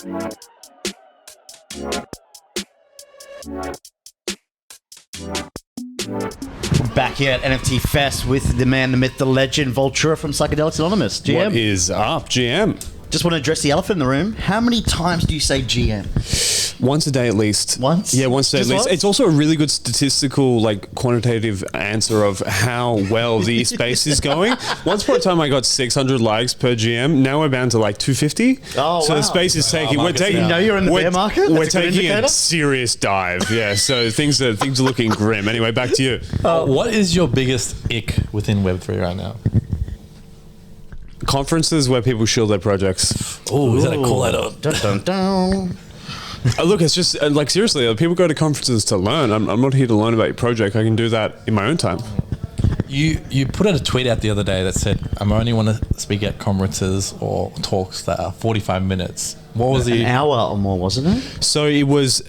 Back here at NFT Fest with the man, the myth, the legend, Voltura from Psychedelics Anonymous. GM. What is up, GM? Just want to address the elephant in the room. How many times do you say GM? Once a day at least. Once? Yeah, once a day Just at least. once? It's also a really good statistical, quantitative answer of how well the space is going. Once upon a time, I got 600 likes per GM. Now we're bound to 250. Oh, so wow. the space is taking. You know you're in the bear market? We're That's a good taking indicator? a serious dive. Yeah. So things are looking grim. Anyway, back to you. What is your biggest ick within Web3 right now? Conferences where people shield their projects. Oh, is that a call out of? Dun, dun, dun. Look, it's just seriously, people go to conferences to learn. I'm not here to learn about your project. I can do that in my own time. You put out a tweet out the other day that said, "I'm only want to speak at conferences or talks that are 45 minutes." What was An hour or more, wasn't it? So it was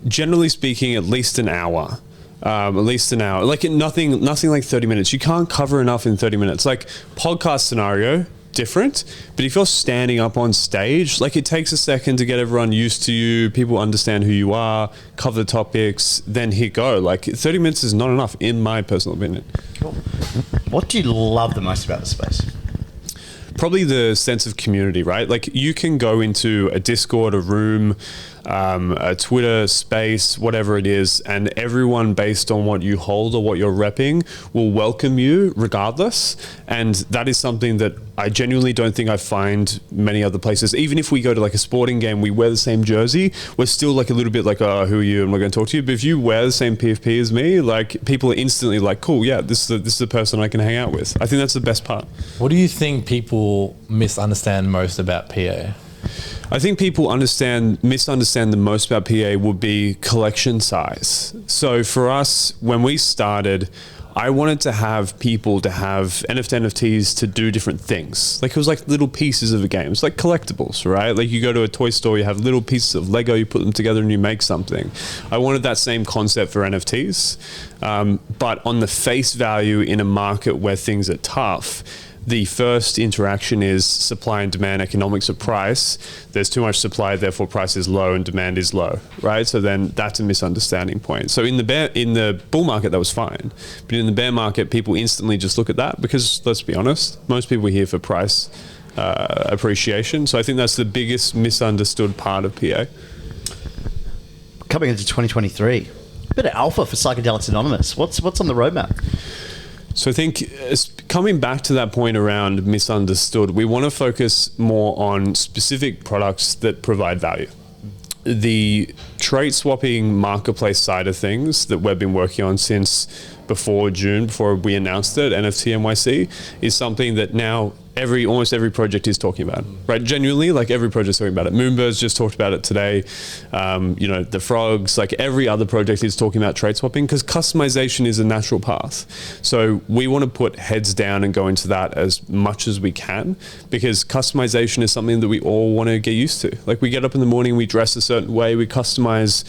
generally speaking at least an hour. Nothing like 30 minutes. You can't cover enough in 30 minutes. Like podcast scenario, different. But if you're standing up on stage, it takes a second to get everyone used to you. People understand who you are, cover the topics, then hit go. 30 minutes is not enough, in my personal opinion. Cool. What do you love the most about the space? Probably the sense of community, right? You can go into a Discord, a room, a Twitter space, whatever it is, and everyone based on what you hold or what you're repping will welcome you regardless. And that is something that I genuinely don't think I find many other places. Even if we go to a sporting game, we wear the same jersey, we're still a little bit oh, who are you? I'm not going to talk to you. But if you wear the same PFP as me, people are instantly cool, yeah, this is the person I can hang out with. I think that's the best part. What do you think people misunderstand most about PA? I think people misunderstand the most about PA would be collection size. So for us, when we started, I wanted to have people to have NFTs to do different things. It was little pieces of a game. It's like collectibles, right? You go to a toy store, you have little pieces of Lego, you put them together and you make something. I wanted that same concept for NFTs. But on the face value in a market where things are tough, the first interaction is supply and demand, economics of price. There's too much supply, therefore price is low and demand is low, right? So then that's a misunderstanding point. So in the bull market, that was fine. But in the bear market, people instantly just look at that because, let's be honest, most people are here for price appreciation. So I think that's the biggest misunderstood part of PA. Coming into 2023, a bit of alpha for Psychedelics Anonymous. What's on the roadmap? So I think coming back to that point around misunderstood, we want to focus more on specific products that provide value. The trait swapping marketplace side of things that we've been working on since before June, before we announced it, NFT NYC, is something that now almost every project is talking about, right? Genuinely, every project's talking about it. Moonbird's just talked about it today. The frogs, every other project is talking about trait swapping because customization is a natural path. So we want to put heads down and go into that as much as we can because customization is something that we all want to get used to. We get up in the morning, we dress a certain way, we customize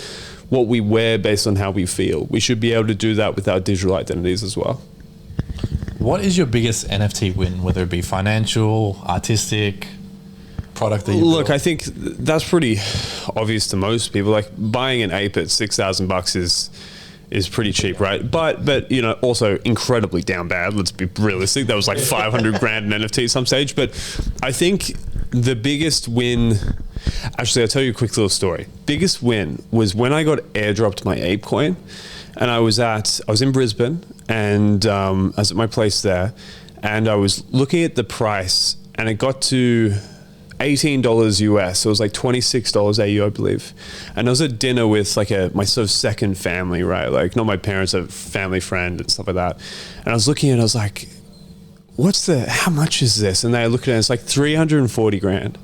what we wear based on how we feel. We should be able to do that with our digital identities as well. What is your biggest NFT win, whether it be financial, artistic, product that you Look, built? I think that's pretty obvious to most people. Buying an ape at $6,000 is pretty cheap, right? But also incredibly down bad. Let's be realistic. That was 500 grand in NFT at some stage. But I think the biggest win, actually, I'll tell you a quick little story. Biggest win was when I got airdropped my ape coin. And I was in Brisbane and I was at my place there and I was looking at the price and it got to $18 US. So it was $26 AU, I believe. And I was at dinner with my sort of second family, right? Not my parents, a family friend and stuff like that. And I was looking at it, I was like, how much is this? And they look at it and it's 340 grand.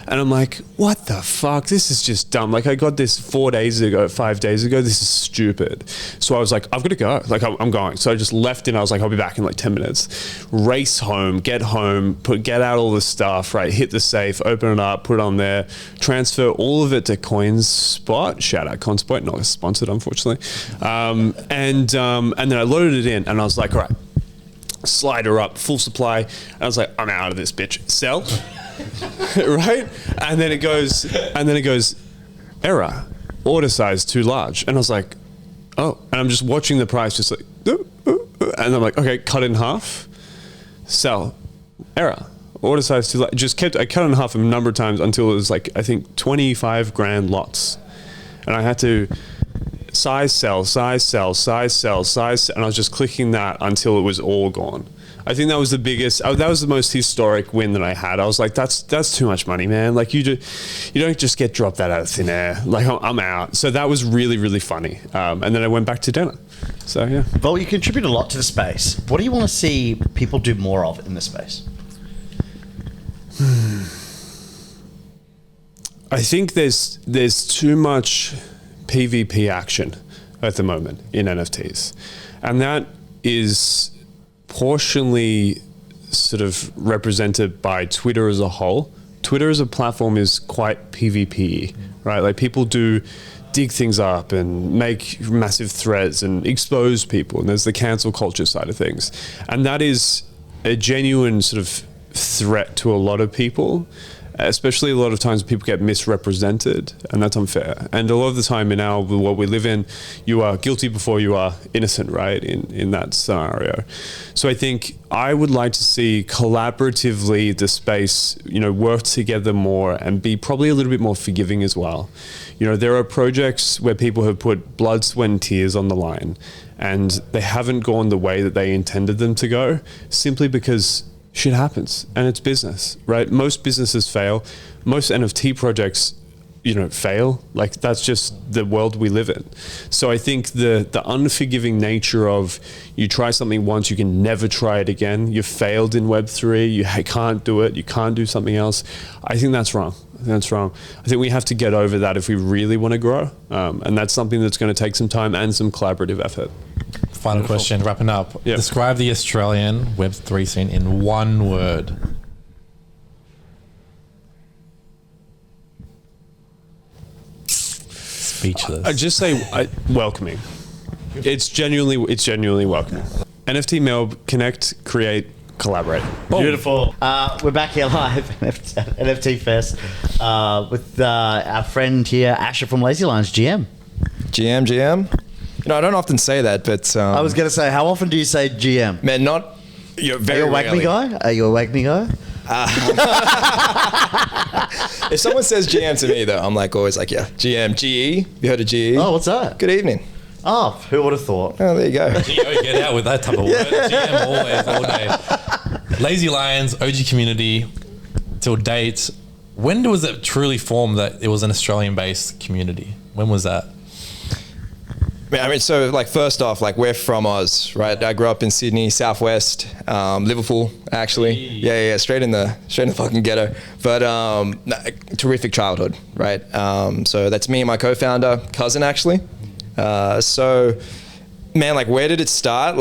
And I'm like, what the fuck? This is just dumb. I got this 5 days ago. This is stupid. So I was like, I've got to go. I'm going. So I just left and I was like, I'll be back in 10 minutes. Race home, get out all the stuff, right? Hit the safe, open it up, put it on there, transfer all of it to CoinSpot. Shout out CoinSpot, not sponsored, unfortunately. And then I loaded it in and I was like, all right, slider up, full supply. And I was like, I'm out of this bitch. Sell. right? And then it goes, error, order size too large. And I was like, oh, and I'm just watching the price just like, and I'm like, okay, cut in half, sell, error, order size too large. I cut in half a number of times until it was like, I think 25 grand lots. And I had to size sell, size sell, size sell, size sell, and I was just clicking that until it was all gone. I think that was the biggest, that was the most historic win that I had. I was like, that's too much money, man. Like you don't just get dropped that out of thin air. Like I'm out. So that was really, really funny. And then I went back to dinner. So yeah. Vol, you contribute a lot to the space. What do you want to see people do more of in the space? I think there's too much PvP action at the moment in NFTs. And that is portionally sort of represented by Twitter as a whole. Twitter as a platform is quite PvP, right? Like people do dig things up and make massive threads and expose people. And there's the cancel culture side of things. And that is a genuine sort of threat to a lot of people. Especially a lot of times people get misrepresented, and that's unfair. And a lot of the time in our world we live in, you are guilty before you are innocent, right? In that scenario. So I think I would like to see collaboratively the space, work together more and be probably a little bit more forgiving as well. There are projects where people have put blood, sweat, and tears on the line, and they haven't gone the way that they intended them to go, simply because shit happens and it's business, right? Most businesses fail. Most NFT projects, fail. Like that's just the world we live in. So I think the unforgiving nature of you try something once, you can never try it again. You failed in Web3. You can't do it. You can't do something else. I think that's wrong. I think we have to get over that if we really want to grow. And that's something that's going to take some time and some collaborative effort. Final question, wrapping up. Yep. Describe the Australian Web3 scene in one word. Speechless. I just say welcoming. It's genuinely welcoming. NFT Melb, connect, create, collaborate. Boom. Beautiful. We're back here live NFT Fest with our friend here, Ashur from Lazy Lines, GM. GM. I don't often say that, but I was going to say, how often do you say GM? Man, very Are you a Wag Me guy? Are you a Wag Me guy? If someone says GM to me, though, I'm always like, yeah, GM, GE. You heard of GE? Oh, what's that? Good evening. Oh, who would have thought? Oh, there you go. GO, get out with that type of word. GM always, all day. Lazy Lions, OG community, till date. When was it truly formed that it was an Australian-based community? When was that? So first off, we're from Oz, right? I grew up in Sydney, Southwest, Liverpool, actually. Yeah, straight in the fucking ghetto. But terrific childhood, right? So that's me and my co-founder, cousin, actually. So, man, where did it start?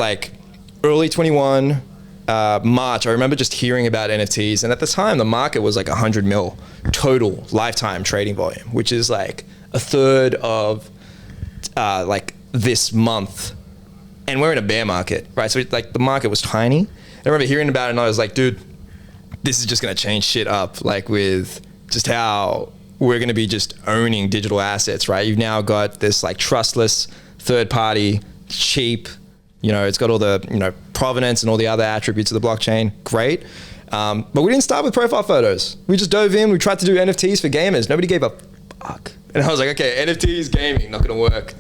Early 21, March. I remember just hearing about NFTs, and at the time, the market was 100 mil total lifetime trading volume, which is a third of this month, and we're in a bear market, right? So the market was tiny. I remember hearing about it and I was like, dude, this is just going to change shit up, with just how we're going to be just owning digital assets, right? You've now got this trustless third party, cheap, it's got all the, provenance and all the other attributes of the blockchain. Great. But we didn't start with profile photos. We just dove in. We tried to do NFTs for gamers. Nobody gave a fuck. And I was like, okay, NFTs gaming, not going to work.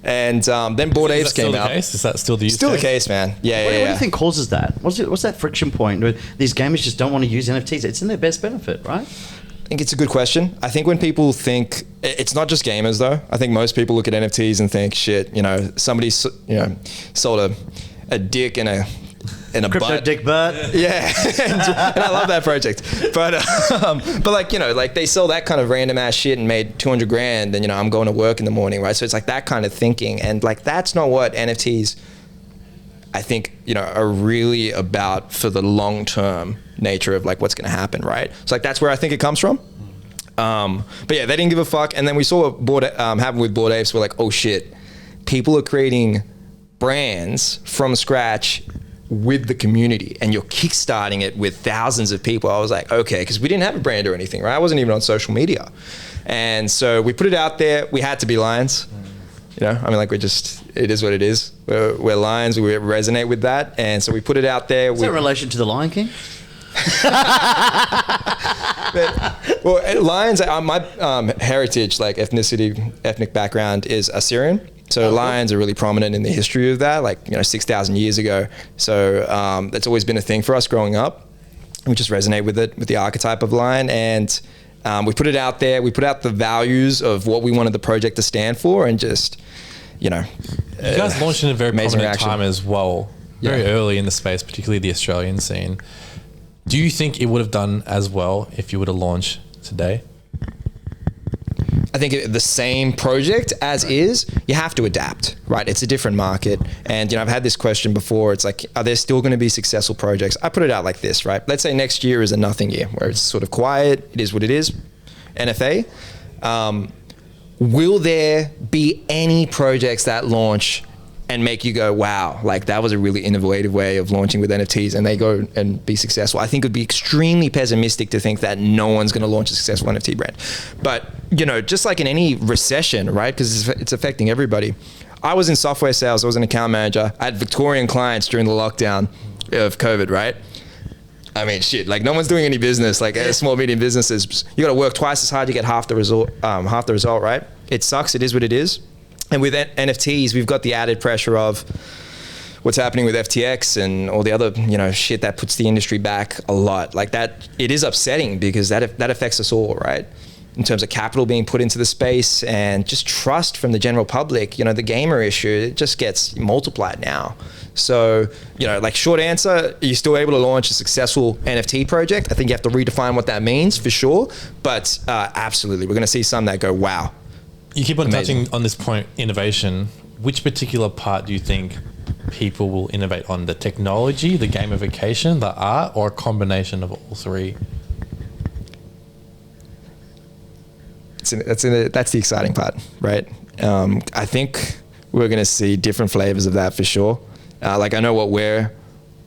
And then Bored Apes came out. Is that still the use Still case? the case, man. Yeah. What do you think causes that? What's that friction point where these gamers just don't want to use NFTs? It's in their best benefit, right? I think it's a good question. I think when people think, it's not just gamers though. I think most people look at NFTs and think, shit, somebody, sold a dick in a Crypto butt. Dick Butt. Yeah, and I love that project. But they sell that kind of random ass shit and made 200 grand, and I'm going to work in the morning, right? So it's that kind of thinking, and that's not what NFTs, I think, are really about for the long term nature of what's going to happen, right? So that's where I think it comes from. But yeah, they didn't give a fuck, and then we saw what happened with Bored Apes. We're like, oh shit, people are creating brands from scratch with the community and you're kickstarting it with thousands of people, I was like, okay, because we didn't have a brand or anything, right? I wasn't even on social media. And so we put it out there. We had to be lions. You know, I mean, like, it is what it is. We're lions. We resonate with that. And so we put it out there. Is that in relation to the Lion King? Well, lions, my heritage, like ethnic background is Assyrian. So lions are really prominent in the history of that, like, 6,000 years ago. So that's always been a thing for us growing up. We just resonate with it, with the archetype of lion. And we put it out there. We put out the values of what we wanted the project to stand for, and just, you guys launched in a very prominent time as well, very early in the space, particularly the Australian scene. Do you think it would have done as well if you would have launched today? I think the same project as is, you have to adapt, right? It's a different market. And, I've had this question before. It's like, are there still going to be successful projects? I put it out like this, right? Let's say next year is a nothing year where it's sort of quiet. It is what it is. NFA. Will there be any projects that launch and make you go, wow, like that was a really innovative way of launching with NFTs, and they go and be successful? I think it would be extremely pessimistic to think that no one's going to launch a successful NFT brand. But, just like in any recession, right? Because it's affecting everybody. I was in software sales. I was an account manager. I had Victorian clients during the lockdown of COVID, right? I mean, shit, like no one's doing any business, like small, medium businesses. You got to work twice as hard to get half the result, right? It sucks. It is what it is. And with NFTs, we've got the added pressure of what's happening with FTX and all the other, shit that puts the industry back a lot. Like that, it is upsetting because that affects us all, right? In terms of capital being put into the space and just trust from the general public, the gamer issue, it just gets multiplied now. So, like short answer, are you still able to launch a successful NFT project? I think you have to redefine what that means for sure. But absolutely, we're going to see some that go, wow. You keep on Amazing. touching on this point, innovation. Which particular part do you think people will innovate on? The technology, the gamification, the art, or a combination of all three? That's the exciting part, right? I think we're going to see different flavors of that for sure. Like I know what we're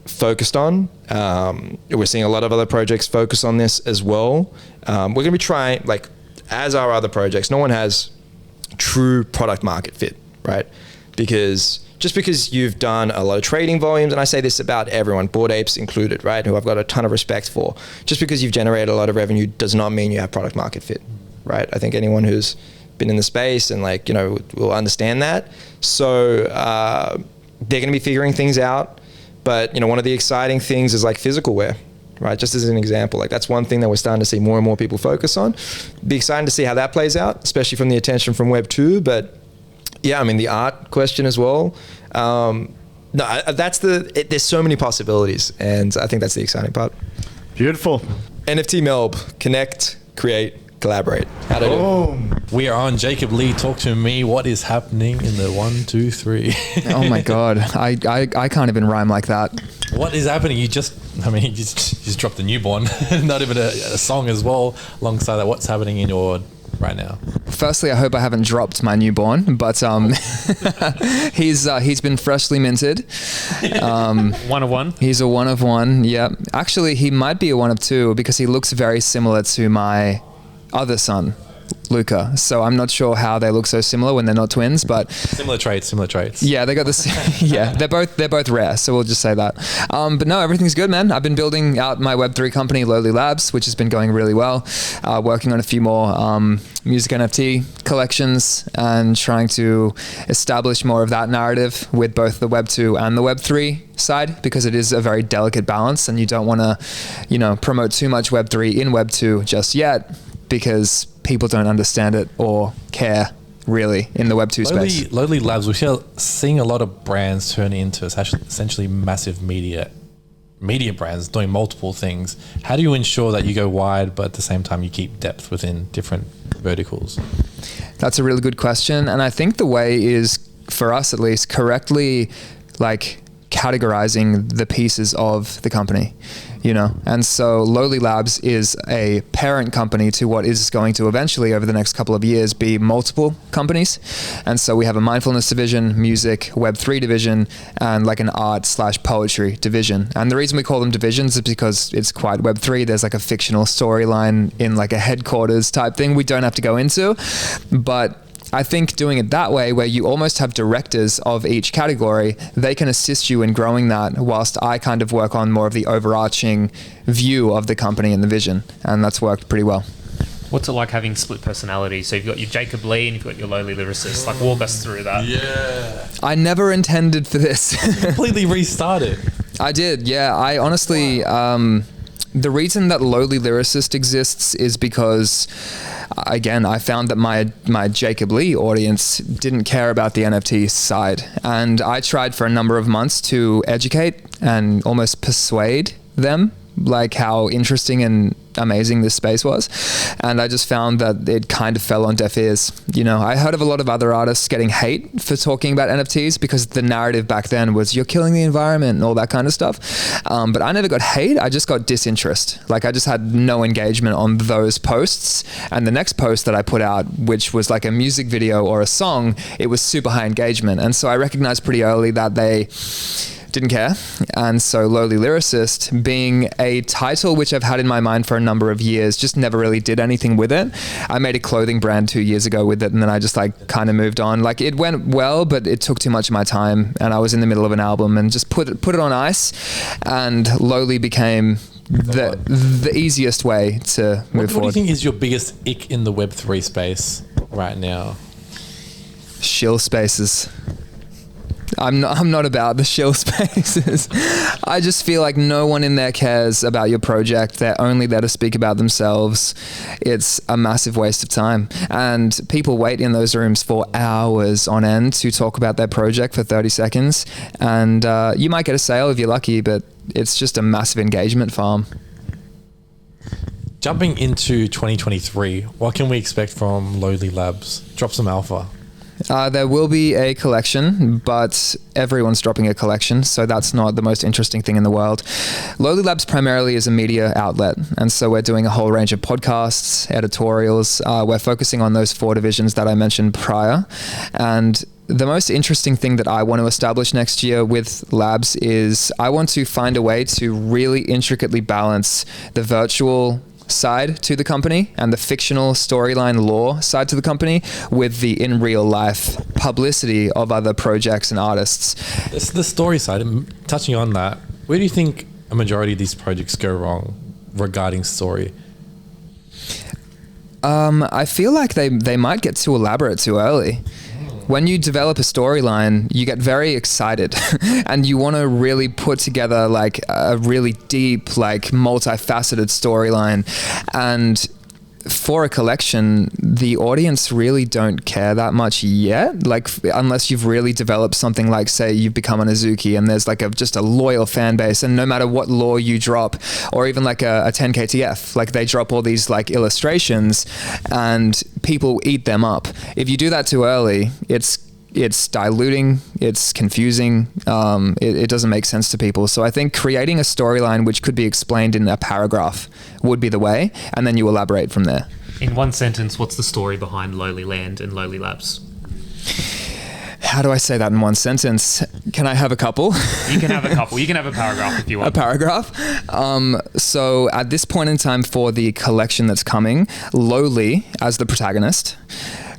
focused on. We're seeing a lot of other projects focus on this as well. We're going to be trying, like, as are other projects, no one has true product market fit, right? Because just because you've done a lot of trading volumes, and I say this about everyone, Bored Apes included, right, who I've got a ton of respect for, just because you've generated a lot of revenue does not mean you have product market fit, right? I think anyone who's been in the space and will understand that. So they're going to be figuring things out. But, one of the exciting things is like physical wear, right? Just as an example, like that's one thing that we're starting to see more and more people focus on. Be exciting to see how that plays out, especially from the attention from Web 2. But yeah, I mean, the art question as well. There's so many possibilities, and I think that's the exciting part. Beautiful. NFT Melb, connect, create, collaborate. How to do it? We are on Jacob Lee. Talk to me. What is happening in the 1, 2, 3? Oh my God. I can't even rhyme like that. What is happening? You just dropped a newborn. Not even a song as well alongside that. What's happening in your world right now? Firstly, I hope I haven't dropped my newborn, but he's been freshly minted. One of one. He's a one of one. Yeah. Actually, he might be a one of two because he looks very similar to my other son, Luca. So I'm not sure how they look so similar when they're not twins, but similar traits. Yeah, they got this. Yeah, they're both rare. So we'll just say that. But no, everything's good, man. I've been building out my Web3 company, Lowly Labs, which has been going really well. Working on a few more music NFT collections and trying to establish more of that narrative with both the Web2 and the Web3 side, because it is a very delicate balance, and you don't want to, promote too much Web3 in Web2 just yet, because people don't understand it or care really in the Web2 space. Lowly Labs, we're seeing a lot of brands turn into essentially massive media brands doing multiple things. How do you ensure that you go wide, but at the same time you keep depth within different verticals? That's a really good question. And I think the way is, for us at least, correctly categorizing the pieces of the company. you know. And so Lowly Labs is a parent company to what is going to eventually, over the next couple of years, be multiple companies. And so we have a mindfulness division, music, Web3 division, and like an art/poetry division. And the reason we call them divisions is because it's quite Web3. There's like a fictional storyline in like a headquarters type thing we don't have to go into. But I think doing it that way, where you almost have directors of each category, they can assist you in growing that, whilst I kind of work on more of the overarching view of the company and the vision. And that's worked pretty well. What's it like having split personalities? So you've got your Jacob Lee and you've got your lowly lyricist. Like, walk us through that. Yeah. I never intended for this. Completely restarted. I did, yeah. I honestly, the reason that Lowly Lyricist exists is because, again, I found that my Jacob Lee audience didn't care about the NFT side. And I tried for a number of months to educate and almost persuade them, like how interesting and amazing this space was. And I just found that it kind of fell on deaf ears. You know, I heard of a lot of other artists getting hate for talking about NFTs because the narrative back then was you're killing the environment and all that kind of stuff. But I never got hate. I just got disinterest. Like, I just had no engagement on those posts. And the next post that I put out, which was like a music video or a song, it was super high engagement. And so I recognized pretty early that they didn't care. And so Lowly Lyricist, being a title which I've had in my mind for a number of years, just never really did anything with it. I made a clothing brand 2 years ago with it, and then I just like kind of moved on. Like, it went well, but it took too much of my time, and I was in the middle of an album and just put it on ice. And Lowly became the easiest way to move forward. What do you think is your biggest ick in the Web3 space right now? Shill spaces. I'm not about the shill spaces. I just feel like no one in there cares about your project. They're only there to speak about themselves. It's a massive waste of time. And people wait in those rooms for hours on end to talk about their project for 30 seconds. And you might get a sale if you're lucky, but it's just a massive engagement farm. Jumping into 2023, what can we expect from Lowly Labs? Drop some alpha. There will be a collection, but everyone's dropping a collection, so that's not the most interesting thing in the world. Lowly Labs primarily is a media outlet, and so we're doing a whole range of podcasts, editorials. We're focusing on those 4 divisions that I mentioned prior. And the most interesting thing that I want to establish next year with Labs is I want to find a way to really intricately balance the virtual side to the company and the fictional storyline lore side to the company with the in real life publicity of other projects and artists. It's the story side. Touching on that, where do you think a majority of these projects go wrong regarding story? I feel like they might get too elaborate too early. When you develop a storyline, you get very excited and you want to really put together like a really deep, like multifaceted storyline. And for a collection, the audience really don't care that much yet. Like, unless you've really developed something like, say, you've become an Azuki and there's like just a loyal fan base, and no matter what lore you drop, or even like a 10KTF, like they drop all these like illustrations and people eat them up. If you do that too early, it's diluting, it's confusing, it doesn't make sense to people. So I think creating a storyline which could be explained in a paragraph would be the way, and then you elaborate from there. In one sentence, what's the story behind Lowly Land and Lowly Labs? How do I say that in one sentence? Can I have a couple? You can have a couple. You can have a paragraph if you want. A paragraph? So at this point in time for the collection that's coming, Lowly as the protagonist,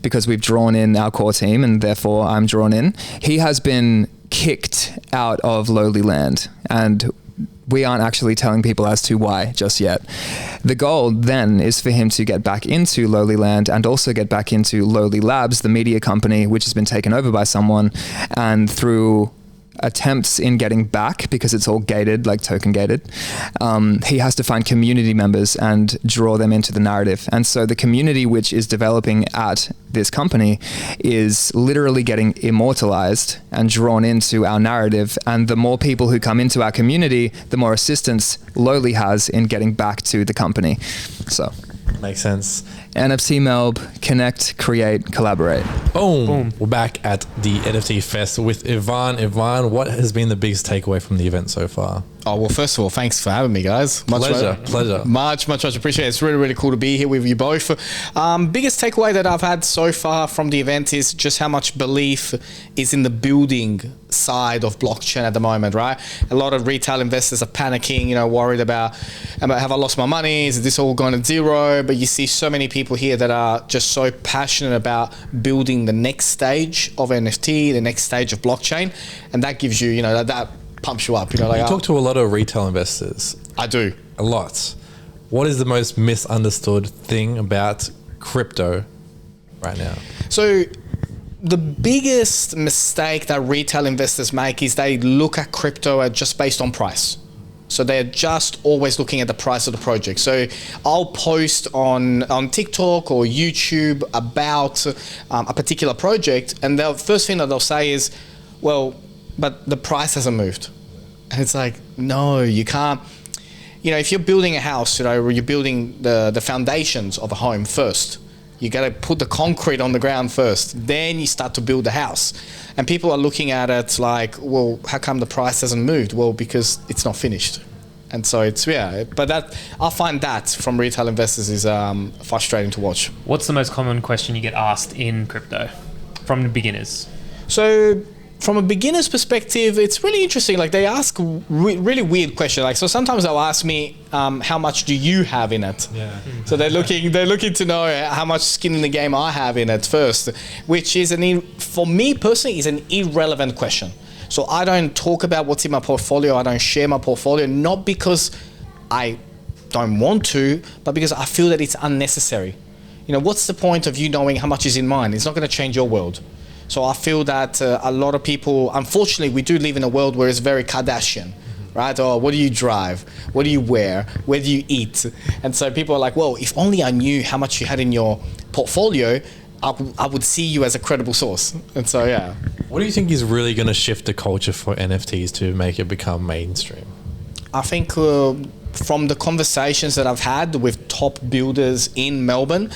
because we've drawn in our core team and therefore I'm drawn in, he has been kicked out of Lowly Land, and we aren't actually telling people as to why just yet. The goal then is for him to get back into Lowly Land and also get back into Lowly Labs, the media company, which has been taken over by someone, and through attempts in getting back, because it's all gated, like token gated, he has to find community members and draw them into the narrative. And so the community which is developing at this company is literally getting immortalized and drawn into our narrative. And the more people who come into our community, the more assistance Lowly has in getting back to the company. So makes sense. NFT Melb, connect, create, collaborate. Boom. We're back at the NFT Fest with Ivan. Ivan, what has been the biggest takeaway from the event so far? Oh, well, first of all, thanks for having me, guys. Pleasure. Much appreciated. It's really, really cool to be here with you both. Biggest takeaway that I've had so far from the event is just how much belief is in the building side of blockchain at the moment, right? A lot of retail investors are panicking, worried about have I lost my money? Is this all going to zero? But you see so many people here that are just so passionate about building the next stage of NFT, the next stage of blockchain. And that gives you, that pumps you up. You talk to a lot of retail investors. I do. A lot. What is the most misunderstood thing about crypto right now? So the biggest mistake that retail investors make is they look at crypto just based on price. So they're just always looking at the price of the project. So I'll post on TikTok or YouTube about a particular project, and the first thing that they'll say is, well, but the price hasn't moved. And it's like, no, you can't. If you're building a house, you're building the foundations of a home first. You got to put the concrete on the ground first. Then you start to build the house. And people are looking at it like, well, how come the price hasn't moved? Well, because it's not finished. And so but I find that from retail investors is frustrating to watch. What's the most common question you get asked in crypto from the beginners? So from a beginner's perspective, it's really interesting. Like they ask really weird questions. Like, so sometimes they'll ask me, how much do you have in it? Yeah. So they're looking to know how much skin in the game I have in it first, which is for me personally is an irrelevant question. So I don't talk about what's in my portfolio. I don't share my portfolio, not because I don't want to, but because I feel that it's unnecessary. What's the point of you knowing how much is in mine? It's not going to change your world. So I feel that a lot of people, unfortunately, we do live in a world where it's very Kardashian, right? Or what do you drive? What do you wear? Where do you eat? And so people are like, well, if only I knew how much you had in your portfolio, I would see you as a credible source. And so, yeah. What do you think is really going to shift the culture for NFTs to make it become mainstream? I think from the conversations that I've had with top builders in Melbourne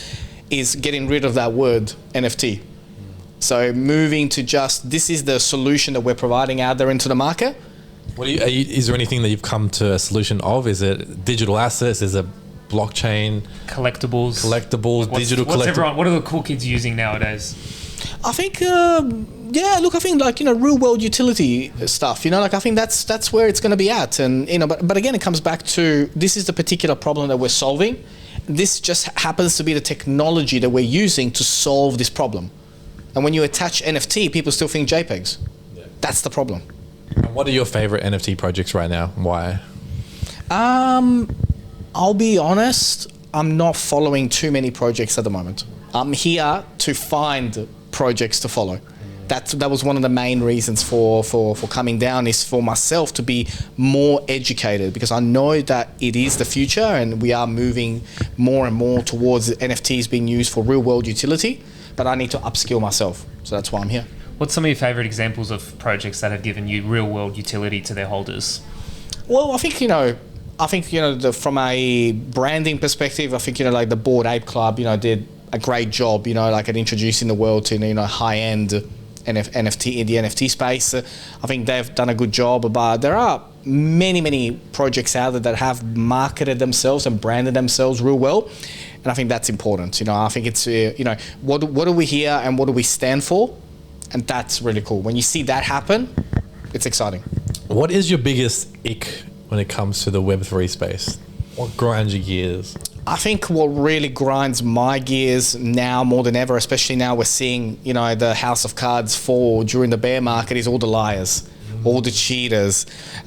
is getting rid of that word NFT. So moving to just, this is the solution that we're providing out there into the market. Is there anything that you've come to a solution of? Is it digital assets? Is it blockchain? Collectibles, digital collectibles? What are the cool kids using nowadays? I think, I think real world utility stuff, I think that's where it's going to be at. And, but again, it comes back to, this is the particular problem that we're solving. This just happens to be the technology that we're using to solve this problem. And when you attach NFT, people still think JPEGs. Yeah. That's the problem. And what are your favorite NFT projects right now? Why? I'll be honest, I'm not following too many projects at the moment. I'm here to find projects to follow. That was one of the main reasons for coming down, is for myself to be more educated, because I know that it is the future and we are moving more and more towards NFTs being used for real world utility. But I need to upskill myself. So that's why I'm here. What's some of your favorite examples of projects that have given you real world utility to their holders? Well, I think, from a branding perspective, I think, like the Bored Ape Club, did a great job, like at introducing the world to, high-end NFT in the NFT space. I think they've done a good job, but there are many projects out there that have marketed themselves and branded themselves real well. And I think that's important. I think it's, what do we hear and what do we stand for? And that's really cool. When you see that happen, it's exciting. What is your biggest ick when it comes to the Web3 space? What grinds your gears? I think what really grinds my gears now more than ever, especially now we're seeing, the house of cards fall during the bear market, is all the liars, all the cheaters. You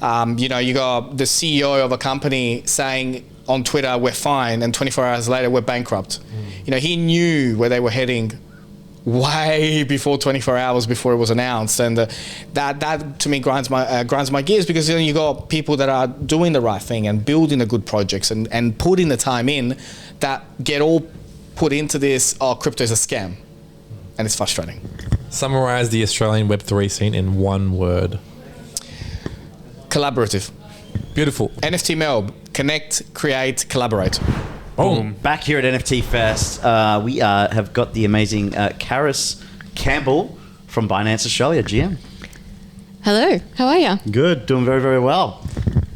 got the CEO of a company saying on Twitter, we're fine, and 24 hours later, we're bankrupt. He knew where they were heading way before 24 hours before it was announced, and that to me grinds my gears, because you got people that are doing the right thing and building the good projects and putting the time in, that get all put into this, crypto is a scam, and it's frustrating. Summarize the Australian Web3 scene in one word. Collaborative. Beautiful. NFT Melb. Connect, create, collaborate. Boom. Back here at NFT Fest, we have got the amazing Charis Campbell from Binance Australia, GM. Hello, how are you? Good, doing very, very well.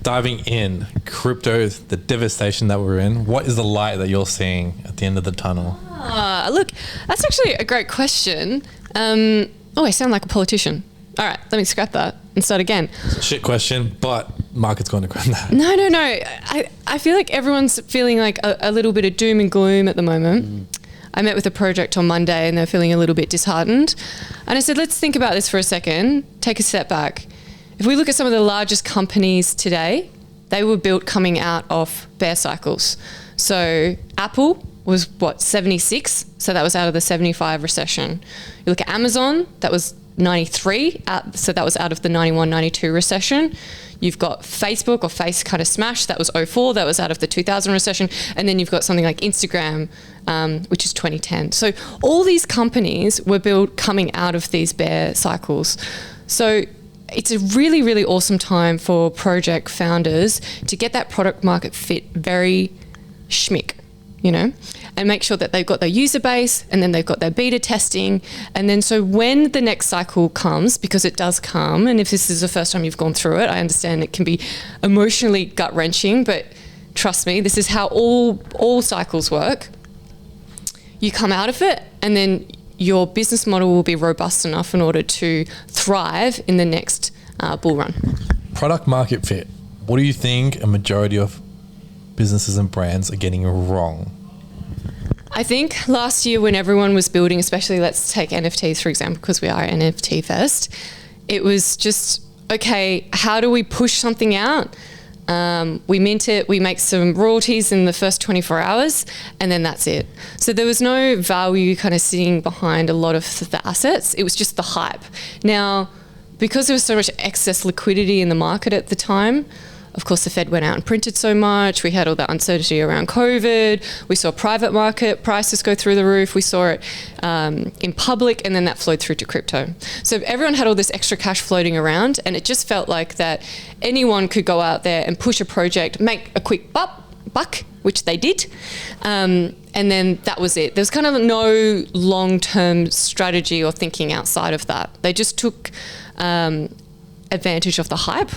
diving in, crypto, the devastation that we're in, what is the light that you're seeing at the end of the tunnel? Look, that's actually a great question. I sound like a politician. All right, let me scrap that and start again. Shit question, but market's going to grab that. No. I feel like everyone's feeling like a little bit of doom and gloom at the moment. I met with a project on Monday and they're feeling a little bit disheartened. And I said, let's think about this for a second, take a step back. If we look at some of the largest companies today, they were built coming out of bear cycles. So Apple was 76? So that was out of the 75 recession. You look at Amazon, that was 93, so that was out of the 91, 92 recession. You've got Facebook, or Face kind of smashed, that was 04, that was out of the 2000 recession. And then you've got something like Instagram, which is 2010. So all these companies were built coming out of these bear cycles. So it's a really, really awesome time for project founders to get that product market fit very schmick, and make sure that they've got their user base and then they've got their beta testing. And then so when the next cycle comes, because it does come, and if this is the first time you've gone through it, I understand it can be emotionally gut-wrenching, but trust me, this is how all cycles work. You come out of it and then your business model will be robust enough in order to thrive in the next bull run. Product market fit. What do you think a majority of businesses and brands are getting wrong? I think last year when everyone was building, especially let's take NFTs for example, because we are NFT Fest, it was just, okay, how do we push something out? We mint it, we make some royalties in the first 24 hours, and then that's it. So there was no value kind of sitting behind a lot of the assets. It was just the hype. Now, because there was so much excess liquidity in the market at the time, of course, the Fed went out and printed so much. We had all that uncertainty around COVID. We saw private market prices go through the roof. We saw it in public, and then that flowed through to crypto. So everyone had all this extra cash floating around, and it just felt like that anyone could go out there and push a project, make a quick buck, which they did, and then that was it. There was kind of no long-term strategy or thinking outside of that. They just took advantage of the hype.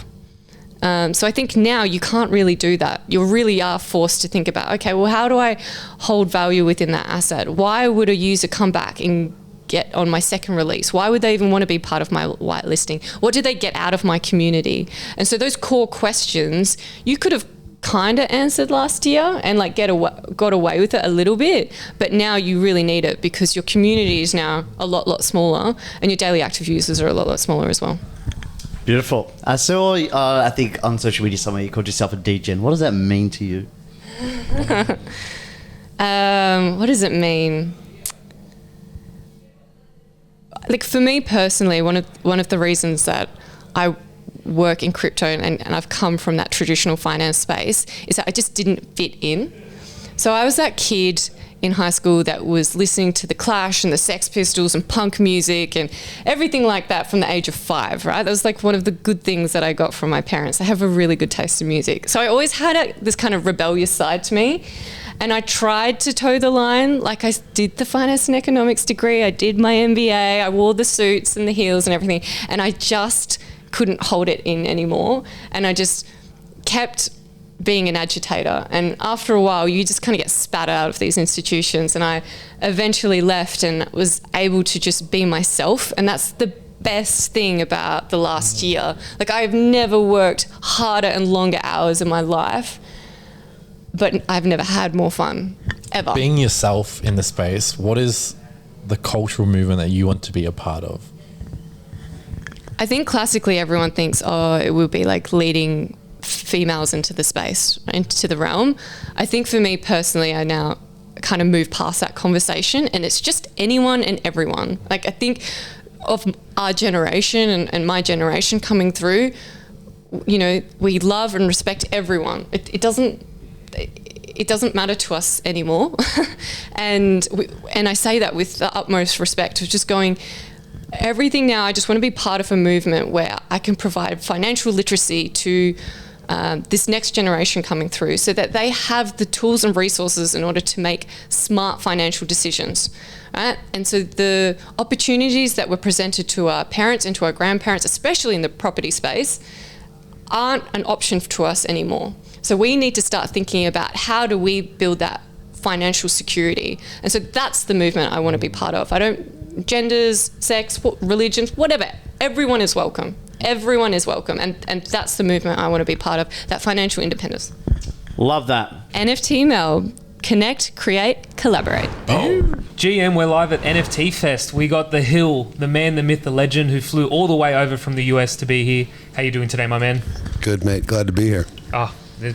So I think now you can't really do that. You really are forced to think about, okay, well, how do I hold value within that asset? Why would a user come back and get on my second release? Why would they even want to be part of my whitelisting? What do they get out of my community? And so those core questions, you could have kind of answered last year and like got away with it a little bit, but now you really need it because your community is now a lot smaller and your daily active users are a lot smaller as well. Beautiful. I saw, I think on social media somewhere you called yourself a degen. What does that mean to you? What does it mean? Like for me personally, one of the reasons that I work in crypto and I've come from that traditional finance space is that I just didn't fit in. So I was that kid in high school that was listening to the Clash and the Sex Pistols and punk music and everything like that from the age of 5, right? That was like one of the good things that I got from my parents. I have a really good taste in music. So I always had this kind of rebellious side to me. And I tried to toe the line. Like I did the finance and economics degree. I did my MBA. I wore the suits and the heels and everything. And I just couldn't hold it in anymore. And I just kept being an agitator, and after a while you just kind of get spat out of these institutions, and I eventually left and was able to just be myself, and that's the best thing about the last year. Like I've never worked harder and longer hours in my life, but I've never had more fun ever. Being yourself in the space, what is the cultural movement that you want to be a part of? I think classically everyone thinks, oh, it will be like leading females into the space, into the realm. I think for me personally, I now kind of move past that conversation, and it's just anyone and everyone. Like I think of our generation and my generation coming through, you know, we love and respect everyone. It doesn't matter to us anymore. and I say that with the utmost respect of just going, everything now, I just want to be part of a movement where I can provide financial literacy to this next generation coming through so that they have the tools and resources in order to make smart financial decisions, right? And so the opportunities that were presented to our parents and to our grandparents, especially in the property space, aren't an option to us anymore. So we need to start thinking about how do we build that financial security. And so that's the movement I want to be part of. Genders, sex, religions, whatever, everyone is welcome. Everyone is welcome. And that's the movement I want to be part of, that financial independence. Love that. NFT Melb. Connect, create, collaborate. GM, we're live at NFT Fest. We got the Hill, the man, the myth, the legend, who flew all the way over from the US to be here. How you doing today, my man? Good, mate. Glad to be here.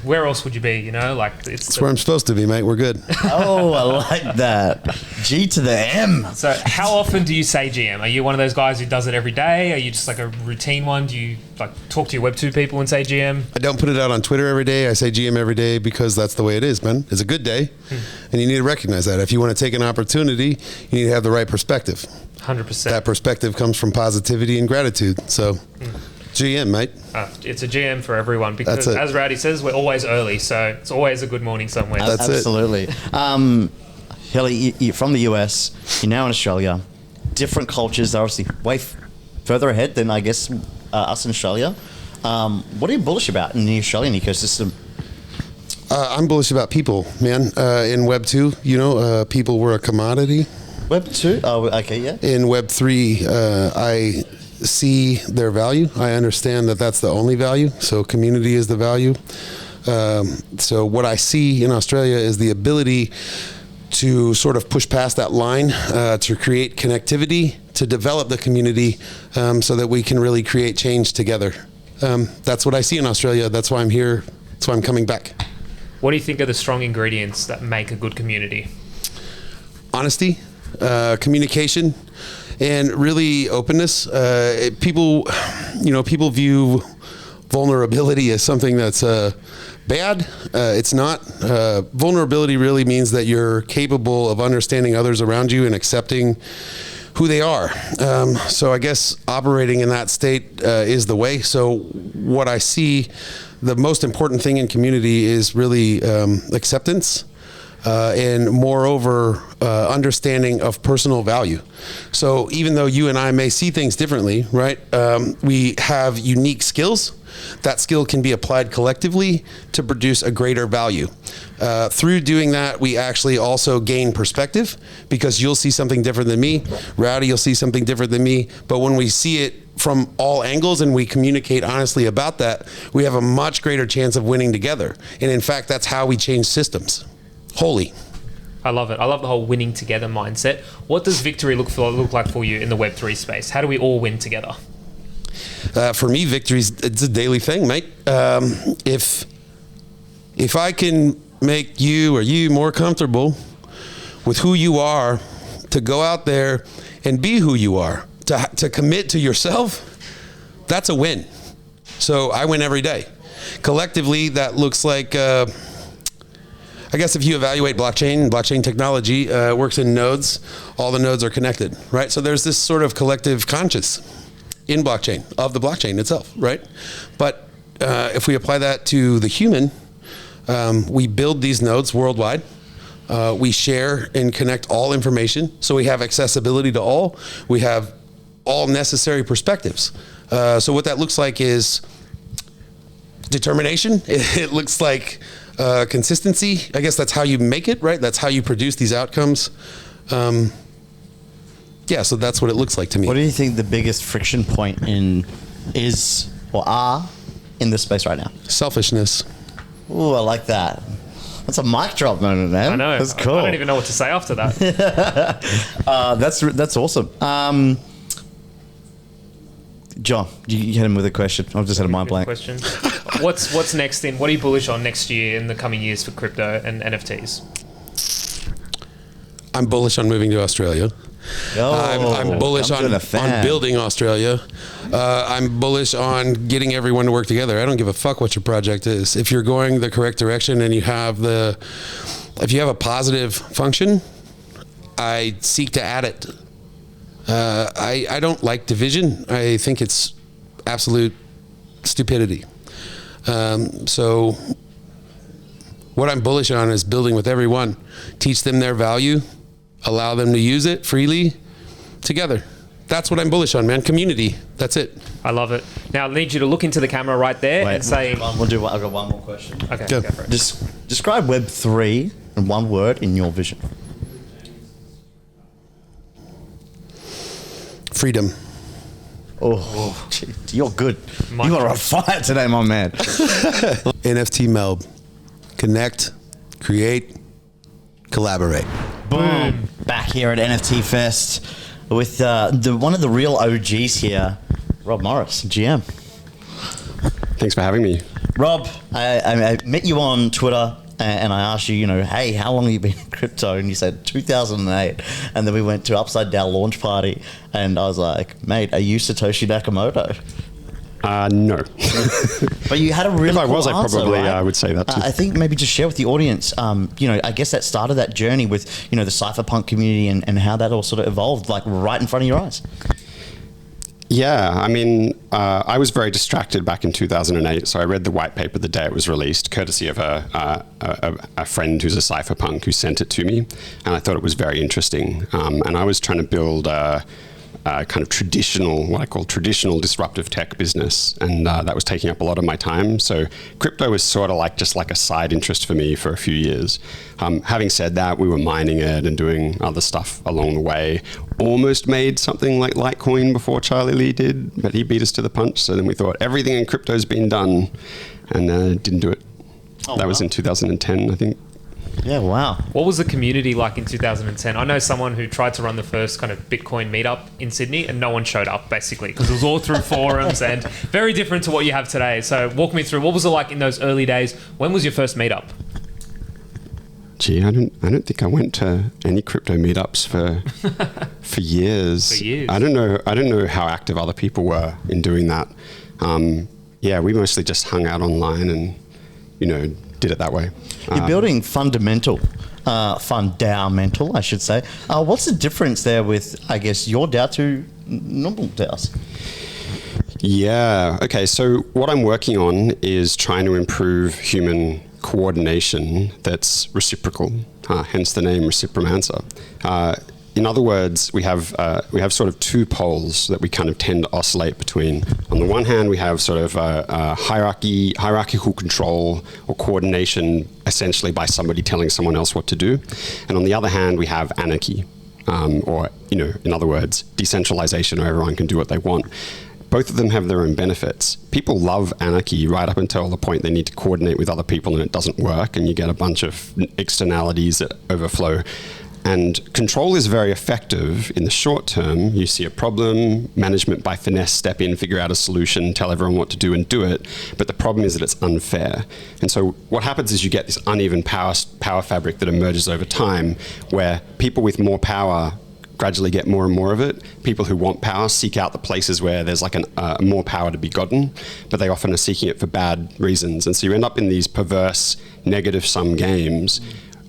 Where else would you be? You know, like it's where I'm supposed to be, mate. We're good. Oh, I like that. G to the M. So, how often do you say GM? Are you one of those guys who does it every day? Are you just like a routine one? Do you like talk to your Web2 people and say GM? I don't put it out on Twitter every day. I say GM every day because that's the way it is, man. It's a good day, and you need to recognize that. If you want to take an opportunity, you need to have the right perspective. 100%. That perspective comes from positivity and gratitude. So, GM, mate. It's a GM for everyone because, as Rowdy says, we're always early, so it's always a good morning somewhere. That's Absolutely. Hilly, you're from the US, you're now in Australia. Different cultures are obviously way further ahead than, I guess, us in Australia. What are you bullish about in the Australian ecosystem? I'm bullish about people, man. In Web 2, people were a commodity. Web 2? Oh, okay, yeah. In Web 3, I see their value. I understand that that's the only value. So community is the value. So what I see in Australia is the ability to sort of push past that line, to create connectivity, to develop the community, so that we can really create change together. That's what I see in Australia. That's why I'm here. That's why I'm coming back. What do you think are the strong ingredients that make a good community? Honesty, communication, and really openness. People view vulnerability as something that's bad. It's not. Vulnerability really means that you're capable of understanding others around you and accepting who they are. So I guess operating in that state is the way. So what I see, the most important thing in community is really acceptance. And moreover, understanding of personal value. So even though you and I may see things differently, right? We have unique skills. That skill can be applied collectively to produce a greater value. Through doing that, we actually also gain perspective because you'll see something different than me. Rowdy, you'll see something different than me. But when we see it from all angles and we communicate honestly about that, we have a much greater chance of winning together. And in fact, that's how we change systems. Holy. I love it. I love the whole winning together mindset. What does victory look like for you in the Web3 space? How do we all win together? For me, it's a daily thing, mate. If I can make you or you more comfortable with who you are, to go out there and be who you are, to commit to yourself, that's a win. So I win every day. Collectively, that looks like... I guess if you evaluate blockchain technology works in nodes. All the nodes are connected, right? So there's this sort of collective conscious in blockchain, of the blockchain itself, right? But if we apply that to the human, we build these nodes worldwide. We share and connect all information. So we have accessibility to all. We have all necessary perspectives. So what that looks like is determination. It looks like consistency. I guess that's how you make it, right? That's how you produce these outcomes. So that's what it looks like to me. What do you think the biggest friction point is or are in this space right now? Selfishness. Ooh, I like that. That's a mic drop moment, man. I know. That's cool. I don't even know what to say after that. That's awesome. John, you hit him with a question. I've just had a mind blank. Question. What's next in? What are you bullish on next year in the coming years for crypto and NFTs? I'm bullish on moving to Australia. I'm bullish on building Australia. I'm bullish on getting everyone to work together. I don't give a fuck what your project is. If you're going the correct direction and if you have a positive function, I seek to add it. I don't like division. I think it's absolute stupidity. So what I'm bullish on is building with everyone, teach them their value, allow them to use it freely together. that's what I'm bullish on, man. Community. That's it. I love it. Now, I need you to look into the camera right there and say... We'll do one. I've got one more question. Okay, Go. go for it. Just describe Web3 in one word in your vision. Freedom. Oh, gee, you're good. My You are on choice. fire today, my man. NFT Melb. Connect, create, collaborate. Boom. Back here at NFT Fest with one of the real OGs here, Rob Morris, GM. Thanks for having me. Rob, I met you on Twitter and I asked you, hey, how long have you been in crypto? And you said 2008. And then we went to Upside Down launch party and I was like, mate, are you Satoshi Nakamoto? No. But you had a really If I cool was, I answer, probably right? would say that too. I think maybe just share with the audience, I guess that started that journey with, the cypherpunk community and how that all sort of evolved, like right in front of your eyes. Yeah, I mean, I was very distracted back in 2008, so I read the white paper the day it was released, courtesy of a friend who's a cypherpunk who sent it to me, and I thought it was very interesting. And I was trying to build kind of traditional, what I call traditional disruptive tech business, and that was taking up a lot of my time. So crypto was sort of just like a side interest for me for a few years. Having said that, we were mining it and doing other stuff along the way. Almost made something like Litecoin before Charlie Lee did, but he beat us to the punch. So then we thought everything in crypto's been done, and didn't do it. That was in 2010, I think. Yeah, wow. What was the community like in 2010? I know someone who tried to run the first kind of Bitcoin meetup in Sydney and no one showed up, basically, because it was all through forums and very different to what you have today. So walk me through, what was it like in those early days? When was your first meetup? Gee, I don't think I went to any crypto meetups for years. For years. I don't know how active other people were in doing that. Yeah, we mostly just hung out online and did it that way. You're building FunDAOmental, I should say. What's the difference there with, I guess, your DAO to normal DAOs? Yeah. Okay. So what I'm working on is trying to improve human coordination that's reciprocal, hence the name Recipromancer. In other words, we have sort of two poles that we kind of tend to oscillate between. On the one hand, we have sort of hierarchical control or coordination, essentially by somebody telling someone else what to do, and on the other hand, we have anarchy, or in other words, decentralization, where everyone can do what they want. Both of them have their own benefits. People love anarchy right up until the point they need to coordinate with other people and it doesn't work, and you get a bunch of externalities that overflow. And control is very effective in the short term. You see a problem, management by finesse step in, figure out a solution, tell everyone what to do and do it. But the problem is that it's unfair. And so what happens is you get this uneven power fabric that emerges over time, where people with more power gradually get more and more of it. People who want power seek out the places where there's like more power to be gotten, but they often are seeking it for bad reasons. And so you end up in these perverse negative sum games.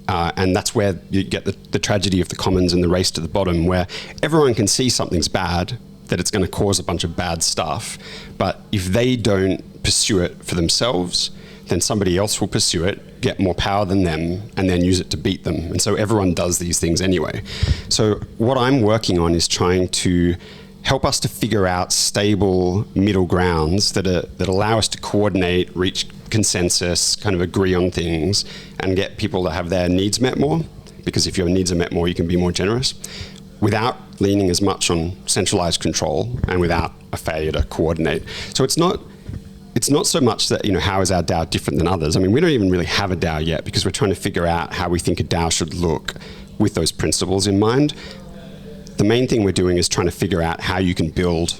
And that's where you get the tragedy of the commons and the race to the bottom, where everyone can see something's bad, that it's going to cause a bunch of bad stuff. But if they don't pursue it for themselves, then somebody else will pursue it, get more power than them, and then use it to beat them. And so everyone does these things anyway. So what I'm working on is trying to help us to figure out stable middle grounds that allow us to coordinate, reach consensus, kind of agree on things, and get people to have their needs met more. Because if your needs are met more, you can be more generous, without leaning as much on centralized control and without a failure to coordinate. So it's not so much that, how is our DAO different than others? I mean, we don't even really have a DAO yet because we're trying to figure out how we think a DAO should look with those principles in mind. The main thing we're doing is trying to figure out how you can build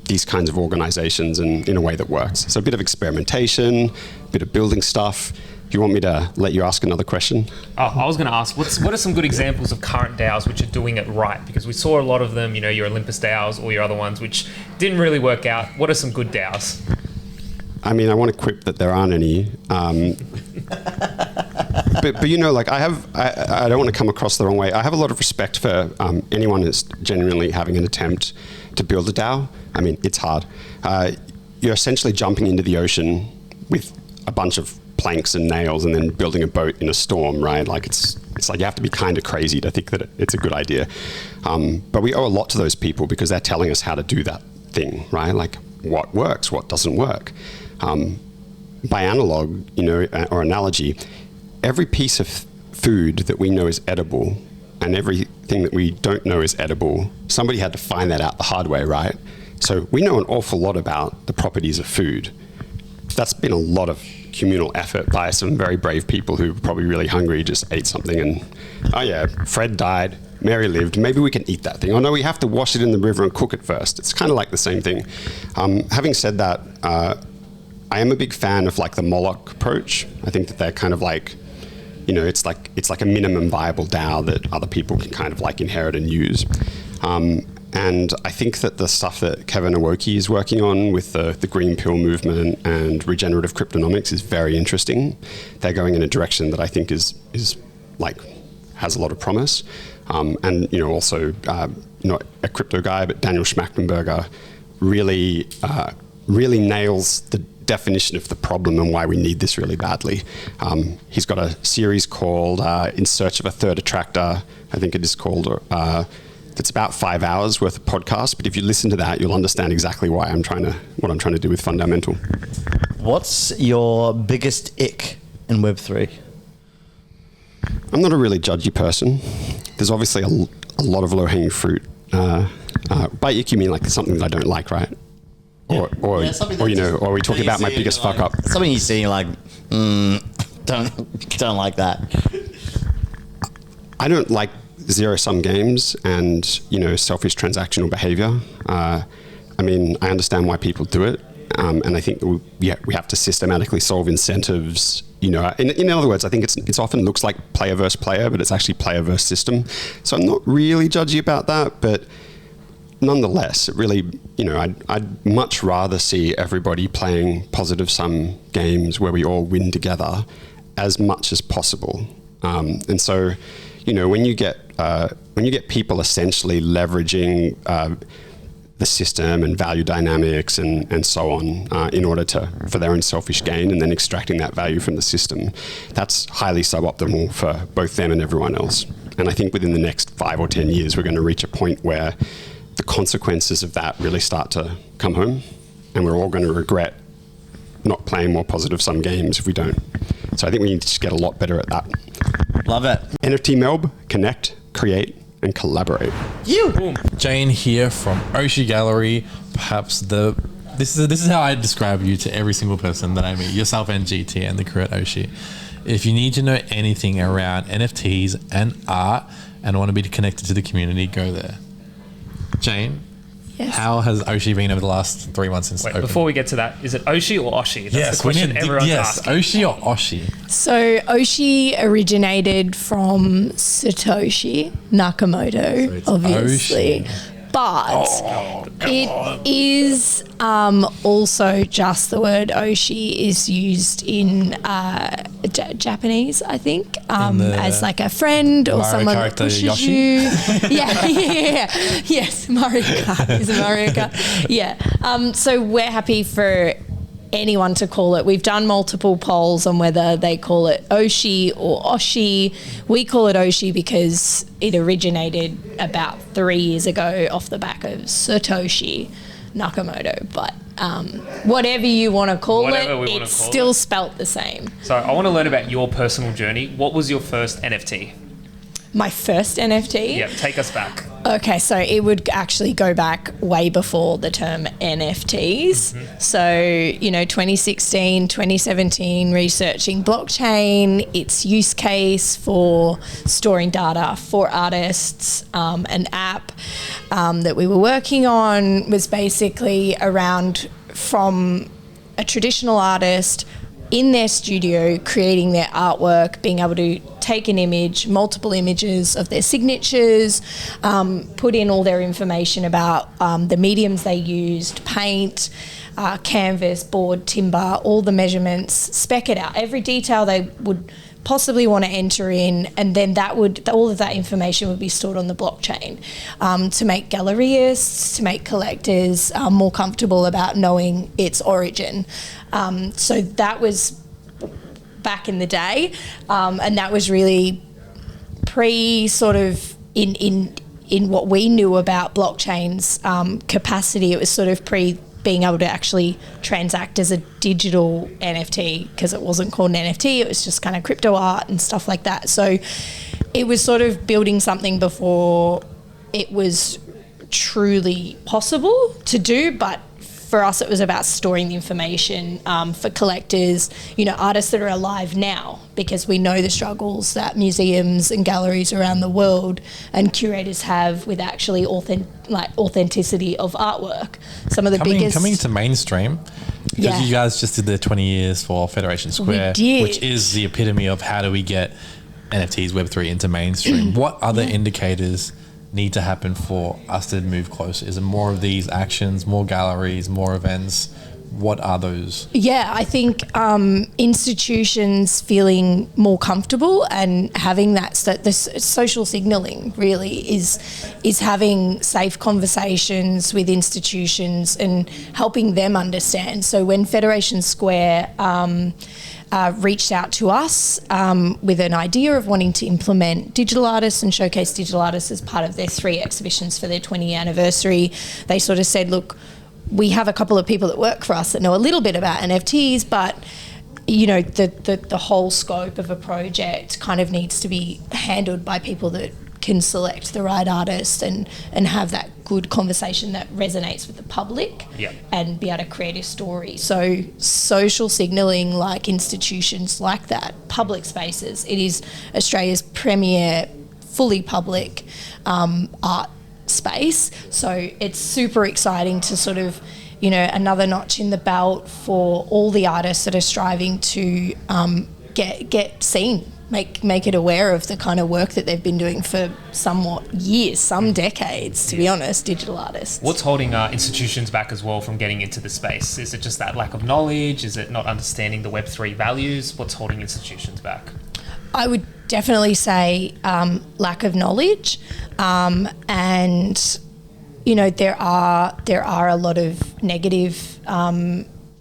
these kinds of organizations in a way that works. So a bit of experimentation, a bit of building stuff. Do you want me to let you ask another question? Oh, I was going to ask, what are some good examples of current DAOs which are doing it right? Because we saw a lot of them, your Olympus DAOs or your other ones, which didn't really work out. What are some good DAOs? I mean, I want to quip that there aren't any. But I don't want to come across the wrong way. I have a lot of respect for anyone who's genuinely having an attempt to build a DAO. I mean, it's hard. You're essentially jumping into the ocean with a bunch of planks and nails and then building a boat in a storm, right? Like it's It's like you have to be kind of crazy to think that it's a good idea. But we owe a lot to those people because they're telling us how to do that thing, right? Like what works, what doesn't work. By analog, or analogy, every piece of food that we know is edible and everything that we don't know is edible, somebody had to find that out the hard way, right? So we know an awful lot about the properties of food. That's been a lot of communal effort by some very brave people who were probably really hungry, just ate something and, oh yeah, Fred died, Mary lived, maybe we can eat that thing. Oh no, we have to wash it in the river and cook it first. It's kind of like the same thing. Having said that, I am a big fan of like the Moloch approach. I think that they're kind of like, it's like a minimum viable DAO that other people can kind of like inherit and use. And I think that the stuff that Kevin Awoki is working on with the green pill movement and regenerative cryptonomics is very interesting. They're going in a direction that I think is like has a lot of promise. And also not a crypto guy, but Daniel Schmachtenberger really nails the definition of the problem and why we need this really badly. He's got a series called In Search of a Third Attractor, I think it is called. It's about 5 hours worth of podcast, but if you listen to that, you'll understand exactly what I'm trying to do with FunDAOmental. What's your biggest ick in Web3? I'm not a really judgy person. There's obviously a lot of low-hanging fruit. By ick, you mean like something that I don't like, right? Or are we talking about my biggest fuck up? Something you see like, don't like that. I don't like zero-sum games and, selfish transactional behavior. I understand why people do it. And I think we have to systematically solve incentives. In other words, I think it's often looks like player versus player, but it's actually player versus system. So I'm not really judgy about that, but nonetheless, it really, I'd much rather see everybody playing positive sum games where we all win together as much as possible. And so, when you get people essentially leveraging the system and value dynamics and so on in order for their own selfish gain and then extracting that value from the system, that's highly suboptimal for both them and everyone else. And I think within the next 5 or 10 years, we're going to reach a point where the consequences of that really start to come home, and we're all going to regret not playing more positive sum games if we don't. So I think we need to just get a lot better at that. Love it. NFT Melb, connect, create, and collaborate. Boom. Jane here from Oshi Gallery. Perhaps this is how I describe you to every single person that I meet, yourself and GT and the crew at Oshi. If you need to know anything around NFTs and art and want to be connected to the community, go there. Jane, yes. How has Oshi been over the last 3 months since open? Before we get to that, is it Oshi or Oshi? That's the question everyone's asking. Oshi or Oshi? So Oshi originated from Satoshi Nakamoto, so obviously. Oshi. But it is also just the word Oshi is used in Japanese, I think, as like a friend or Mario someone that pushes Yoshi? you. Yeah. Yes, Mario Kart is a Mario Kart. Yeah. So we're happy for anyone to call it. We've done multiple polls on whether they call it Oshi or Oshi. We call it Oshi because it originated about 3 years ago off the back of Satoshi Nakamoto. But whatever you want to call it's still spelt the same. So I want to learn about your personal journey. What was your first NFT? My first NFT? Yeah, take us back. Okay, so it would actually go back way before the term NFTs. Mm-hmm. So, 2016, 2017, researching blockchain, its use case for storing data for artists. An app that we were working on was basically around from a traditional artist in their studio creating their artwork, being able to take an image, multiple images of their signatures, put in all their information about the mediums they used, paint, canvas, board, timber, all the measurements, spec it out, every detail they would possibly want to enter in, and then all of that information would be stored on the blockchain to make gallerists, to make collectors more comfortable about knowing its origin. So that was back in the day, and that was really pre sort of in what we knew about blockchain's capacity. It was sort of pre being able to actually transact as a digital NFT, because it wasn't called an NFT, it was just kind of crypto art and stuff like that. So it was sort of building something before it was truly possible to do, but for us it was about storing the information for collectors, artists that are alive now, because we know the struggles that museums and galleries around the world and curators have with actually authenticity of artwork. Some of the biggest coming to mainstream, because you guys just did the 20 years for Federation Square, which is the epitome of how do we get NFTs, Web3 into mainstream. What other indicators need to happen for us to move closer? Is it more of these actions, more galleries, more events? What are those? Yeah, I think institutions feeling more comfortable and having that social signaling really is having safe conversations with institutions and helping them understand. So when Federation Square reached out to us with an idea of wanting to implement digital artists and showcase digital artists as part of their 3 exhibitions for their 20th anniversary, they sort of said, look, we have a couple of people that work for us that know a little bit about NFTs, but the whole scope of a project kind of needs to be handled by people that can select the right artist and have that good conversation that resonates with the public and be able to create a story. So social signalling, like institutions like that, public spaces, it is Australia's premier fully public art space. So it's super exciting to sort of, another notch in the belt for all the artists that are striving to get seen, make it aware of the kind of work that they've been doing for somewhat years, some decades, to be honest, digital artists. What's holding institutions back as well from getting into the space? Is it just that lack of knowledge? Is it not understanding the Web3 values? What's holding institutions back? I would definitely say lack of knowledge, and there are a lot of negative.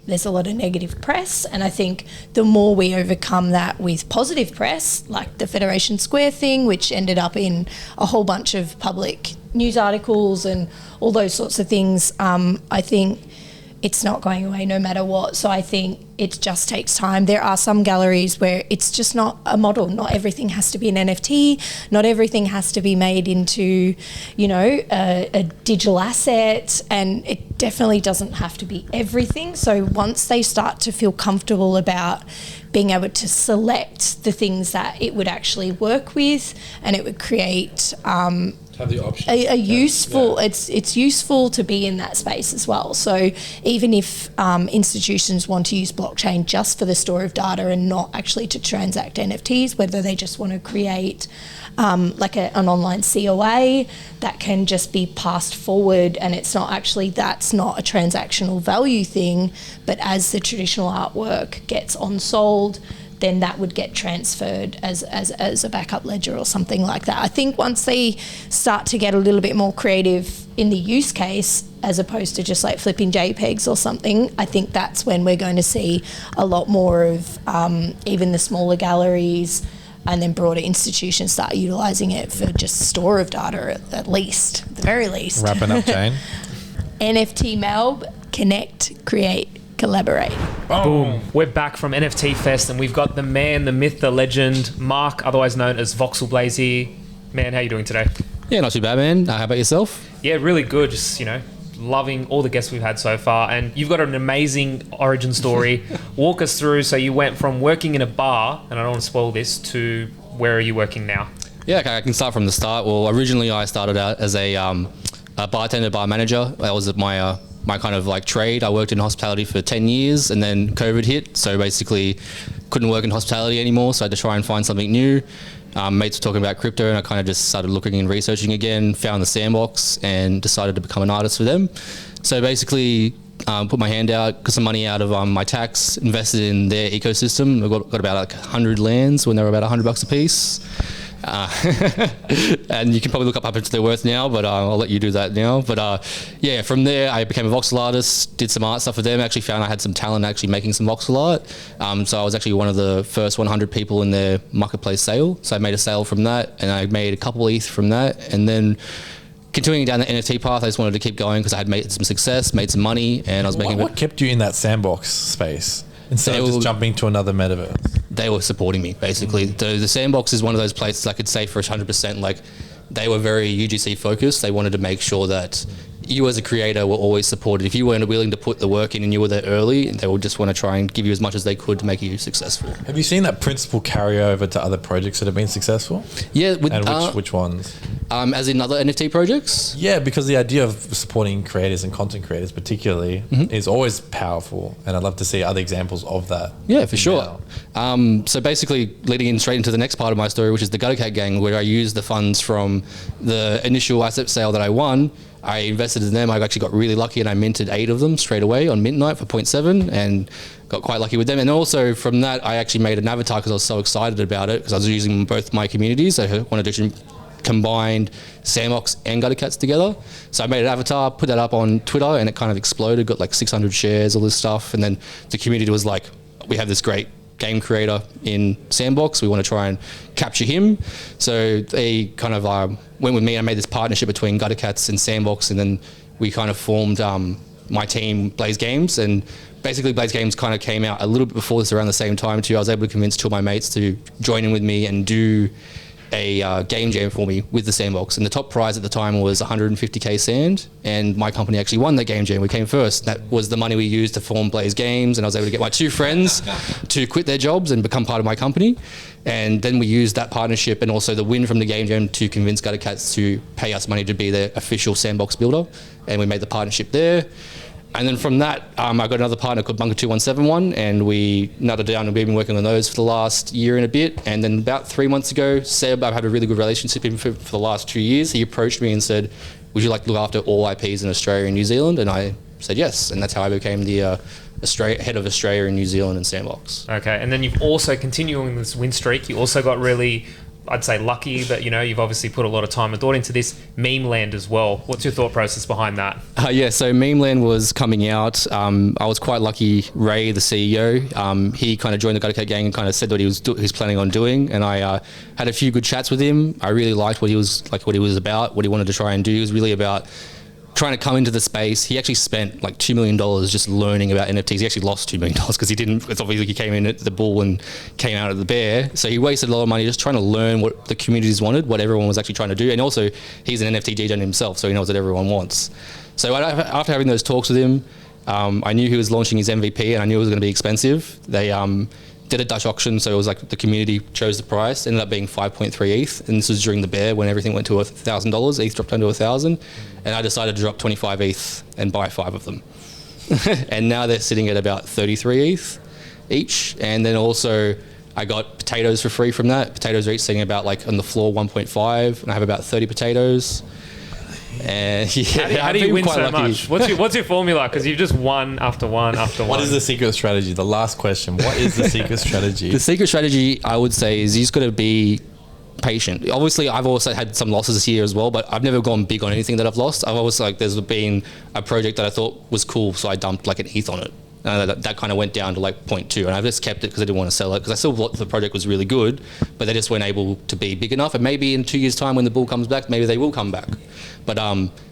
There's a lot of negative press, and I think the more we overcome that with positive press, like the Federation Square thing, which ended up in a whole bunch of public news articles and all those sorts of things, I think it's not going away no matter what. So I think it just takes time. There are some galleries where it's just not a model. Not everything has to be an NFT. Not everything has to be made into, a digital asset. And it definitely doesn't have to be everything. So once they start to feel comfortable about being able to select the things that it would actually work with, and it would create have the option. A useful. It's useful to be in that space as well. So even if institutions want to use blockchain just for the store of data and not actually to transact NFTs, whether they just want to create an online COA that can just be passed forward, and that's not a transactional value thing, but as the traditional artwork gets on-sold, then that would get transferred as a backup ledger or something like that. I think once they start to get a little bit more creative in the use case, as opposed to just like flipping JPEGs or something, I think that's when we're going to see a lot more of even the smaller galleries and then broader institutions start utilising it for just store of data at least, at the very least. Wrapping up, Jane. NFT Melb, connect, create, collaborate. Boom. We're back from NFT Fest, and we've got the man, the myth, the legend, Mark, otherwise known as VoxelBlaze here. Man, how you doing today? Yeah, not too bad, man. How about yourself? Yeah, really good. Just, loving all the guests we've had so far. And you've got an amazing origin story. Walk us through. So you went from working in a bar, and I don't want to spoil this, to where are you working now? Yeah, okay, I can start from the start. Well, originally I started out as a bartender, bar manager. That was my kind of like trade. I worked in hospitality for 10 years, and then COVID hit. So basically couldn't work in hospitality anymore. So I had to try and find something new. Mates were talking about crypto, and I kind of just started looking and researching again, found the Sandbox, and decided to become an artist for them. So basically put my hand out, got some money out of my tax, invested in their ecosystem. I got about like 100 lands when they were about $100 a piece. And you can probably look up to their worth now, but I'll let you do that now. But yeah, from there I became a voxel artist, did some art stuff for them. Actually found I had some talent actually making some voxel art. So I was actually one of the first 100 people in their marketplace sale. So I made a sale from that, and I made a couple ETH from that, and then continuing down the NFT path, I just wanted to keep going because I had made some success, made some money, and I was making. What kept you in that sandbox space instead of just jumping to another metaverse? They were supporting me basically. The sandbox is one of those places I could say for 100%. Like, they were very UGC focused. They wanted to make sure that you as a creator were always supported. If you weren't willing to put the work in and you were there early, they would just want to try and give you as much as they could to make you successful. Have you seen that principle carry over to other projects that have been successful? Yeah. And which ones? As in other NFT projects? Yeah, because the idea of supporting creators and content creators particularly is always powerful, and I'd love to see other examples of that. Yeah, for sure. So basically leading in straight into the next part of my story, which is the Gutter Cat Gang, where I used the funds from the initial asset sale that I won. I invested in them. I actually got really lucky and I minted 8 of them straight away on mint night for 0.7 and got quite lucky with them. And also from that, I actually made an avatar because I was so excited about it because I was using both my communities. I wanted to combine Sandbox and Gutter Cats together. So I made an avatar, put that up on Twitter, and it kind of exploded, got like 600 shares, all this stuff. And then the community was like, we have this great game creator in Sandbox, we want to try and capture him. So they kind of went with me. I made this partnership between Gutter Cats and Sandbox, and then we kind of formed my team, Blaze Games. And basically Blaze Games kind of came out a little bit before this, around the same time too. I was able to convince 2 of my mates to join in with me and do a game jam for me with the Sandbox. And the top prize at the time was 150k sand, and my company actually won that game jam. We came first. That was the money we used to form Blaze Games, and I was able to get my 2 friends to quit their jobs and become part of my company. And then we used that partnership and also the win from the game jam to convince Gutter Cats to pay us money to be their official Sandbox builder, and we made the partnership there. And then from that, I got another partner called Bunker2171, and we nutted down, and we've been working on those for the last year and a bit. And then about 3 months ago, Seb, I've had a really good relationship with him for the last 2 years. He approached me and said, would you like to look after all IPs in Australia and New Zealand? And I said yes, and that's how I became the head of Australia and New Zealand and Sandbox. Okay, and then you've also, continuing this win streak, you also got really, I'd say, lucky that, you've obviously put a lot of time and thought into this Meme Land as well. What's your thought process behind that? Yeah, so Meme Land was coming out. I was quite lucky. Ray, the CEO, he kind of joined the Gutter Cat Gang and kind of said what he was planning on doing, and I had a few good chats with him. I really liked what he was about, what he wanted to try and do. He was really about trying to come into the space. He actually spent like $2 million just learning about NFTs. He actually lost $2 million because it's obviously he came in at the bull and came out at the bear. So he wasted a lot of money just trying to learn what the communities wanted, what everyone was actually trying to do. And also he's an NFT DJ himself, so he knows what everyone wants. So after having those talks with him, I knew he was launching his MVP, and I knew it was going to be expensive. They did a Dutch auction, so it was like the community chose the price. Ended up being 5.3 ETH, and this was during the bear when everything went to $1,000. ETH dropped down to 1,000, and I decided to drop 25 ETH and buy 5 of them. And now they're sitting at about 33 ETH each. And then also I got potatoes for free from that. Potatoes are each sitting about like on the floor 1.5, and I have about 30 potatoes. And yeah, how do you win so much? What's your formula? Because you've just won after one after one. What is the secret strategy? The last question. What is the secret strategy? The secret strategy, I would say, is you just got to be patient. Obviously, I've also had some losses here as well, but I've never gone big on anything that I've lost. I've always there's been a project that I thought was cool, so I dumped like an ETH on it. That kind of went down to like 0.2, and I've just kept it because I didn't want to sell it, because I still thought the project was really good, but they just weren't able to be big enough. And maybe in 2 years' time when the bull comes back, maybe they will come back. But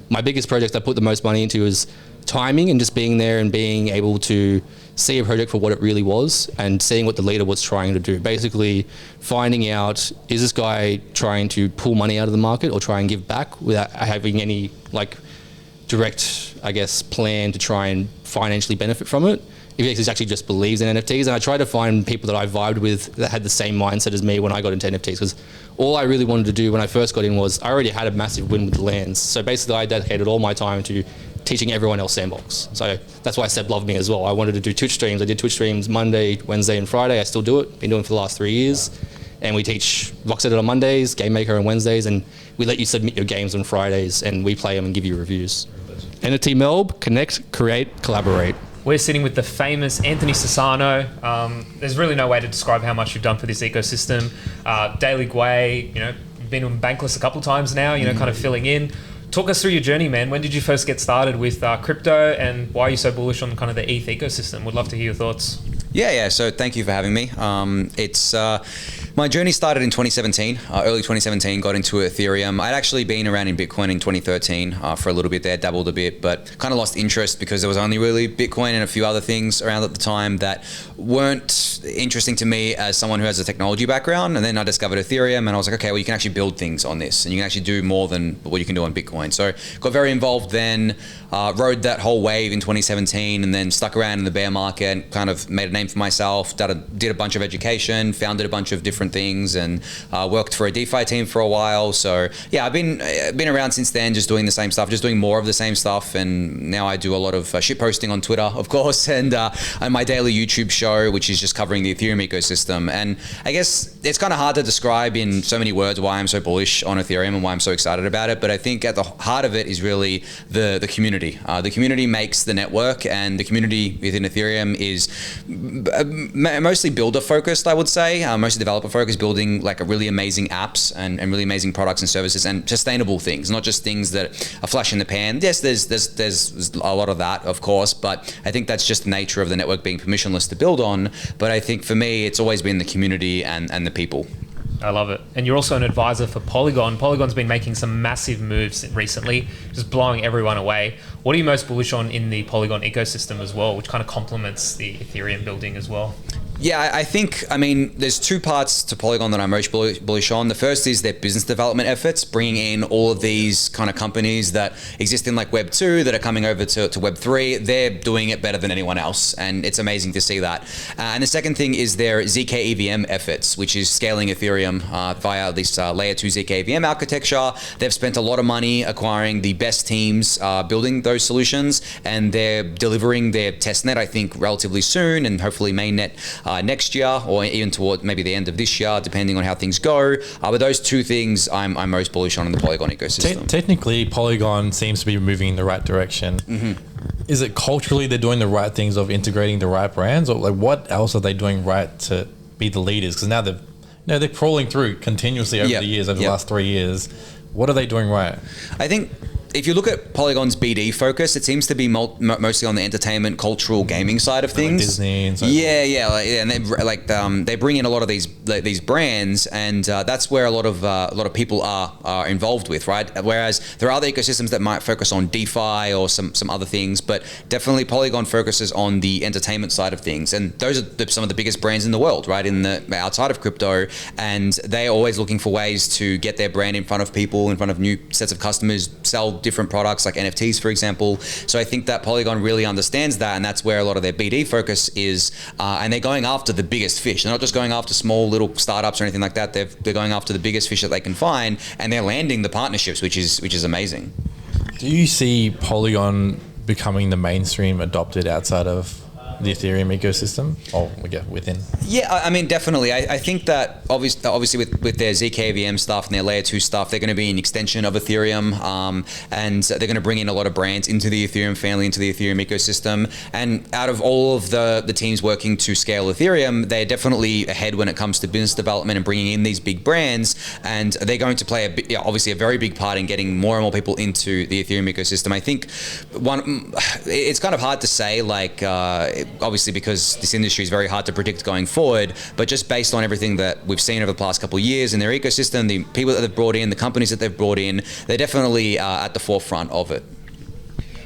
my biggest project I put the most money into is timing, and just being there and being able to see a project for what it really was and seeing what the leader was trying to do. Basically finding out, is this guy trying to pull money out of the market or try and give back without having any like direct, I guess, plan to try and financially benefit from it. If he actually just believes in NFTs. And I try to find people that I vibed with that had the same mindset as me when I got into NFTs, because all I really wanted to do when I first got in was I already had a massive win with the lands. So basically I dedicated all my time to teaching everyone else Sandbox. So that's why Seb loved me as well. I wanted to do Twitch streams. I did Twitch streams Monday, Wednesday and Friday. I still do it. Been doing it for the last 3 years. And we teach VoxEdit on Mondays, Game Maker on Wednesdays, and we let you submit your games on Fridays and we play them and give you reviews. NFT Melb, connect, create, collaborate. We're sitting with the famous Anthony Sassano. There's really no way to describe how much you've done for this ecosystem. Daily Gwei, you've been on Bankless a couple times now, kind of filling in. Talk us through your journey, man. When did you first get started with crypto, and why are you so bullish on kind of the ETH ecosystem? Would love to hear your thoughts. Yeah. So thank you for having me. My journey started in 2017, early 2017, got into Ethereum. I'd actually been around in Bitcoin in 2013 for a little bit there, dabbled a bit, but kind of lost interest because there was only really Bitcoin and a few other things around at the time that weren't interesting to me as someone who has a technology background. And then I discovered Ethereum and I was like, okay, well, you can actually build things on this and you can actually do more than what you can do on Bitcoin. So got very involved then, rode that whole wave in 2017 and then stuck around in the bear market and kind of made a name for myself, did a bunch of education, founded a bunch of different things and worked for a DeFi team for a while. So yeah, I've been around since then, just doing the same stuff, just doing more of the same stuff. And now I do a lot of shit posting on Twitter, of course, and my daily YouTube show, which is just covering the Ethereum ecosystem. And I guess it's kind of hard to describe in so many words why I'm so bullish on Ethereum and why I'm so excited about it. But I think at the heart of it is really the community. The community makes the network, and the community within Ethereum is mostly builder focused, I would say, mostly developer focused, building like a really amazing apps and really amazing products and services and sustainable things, not just things that are flash in the pan. Yes, there's a lot of that, of course, but I think that's just the nature of the network being permissionless to build on. But I think for me, it's always been the community and the people. I love it. And you're also an advisor for Polygon. Polygon's been making some massive moves recently, just blowing everyone away. What are you most bullish on in the Polygon ecosystem as well, which kind of complements the Ethereum building as well? Yeah, I think, there's two parts to Polygon that I'm most bullish on. The first is their business development efforts, bringing in all of these kind of companies that exist in like Web 2 that are coming over to Web 3. They're doing it better than anyone else, and it's amazing to see that. And the second thing is their ZK EVM efforts, which is scaling Ethereum via this layer 2 ZK EVM architecture. They've spent a lot of money acquiring the best teams building those solutions, and they're delivering their testnet, I think, relatively soon, and hopefully mainnet next year, or even toward maybe the end of this year, depending on how things go. But those two things I'm most bullish on in the Polygon ecosystem. Technically, Polygon seems to be moving in the right direction. Mm-hmm. Is it culturally they're doing the right things of integrating the right brands, or like what else are they doing right to be the leaders? Because now they're crawling through continuously over the years, over the last 3 years. What are they doing right? I think if you look at Polygon's BD focus, it seems to be mostly on the entertainment, cultural, gaming side of things. Like Disney and so forth. And they bring in a lot of these brands, and that's where a lot of people are involved with, right? Whereas there are other ecosystems that might focus on DeFi or some other things, but definitely Polygon focuses on the entertainment side of things, and those are some of the biggest brands in the world, right? Outside of crypto, and they're always looking for ways to get their brand in front of people, in front of new sets of customers, sell different products like NFTs, for example. So I think that Polygon really understands that, and that's where a lot of their BD focus is. And they're going after the biggest fish. They're not just going after small little startups or anything like that. They're going after the biggest fish that they can find, and they're landing the partnerships, which is amazing. Do you see Polygon becoming the mainstream adopted outside of the Ethereum ecosystem, or within? Yeah, definitely. I think that obviously with their ZK-VM stuff and their layer 2 stuff, they're going to be an extension of Ethereum, and they're going to bring in a lot of brands into the Ethereum family, into the Ethereum ecosystem. And out of all of the teams working to scale Ethereum, they're definitely ahead when it comes to business development and bringing in these big brands. And they're going to play obviously a very big part in getting more and more people into the Ethereum ecosystem. I think it's kind of hard to say, obviously because this industry is very hard to predict going forward, but just based on everything that we've seen over the past couple of years in their ecosystem, the people that they've brought in, the companies that they've brought in, they're definitely at the forefront of it.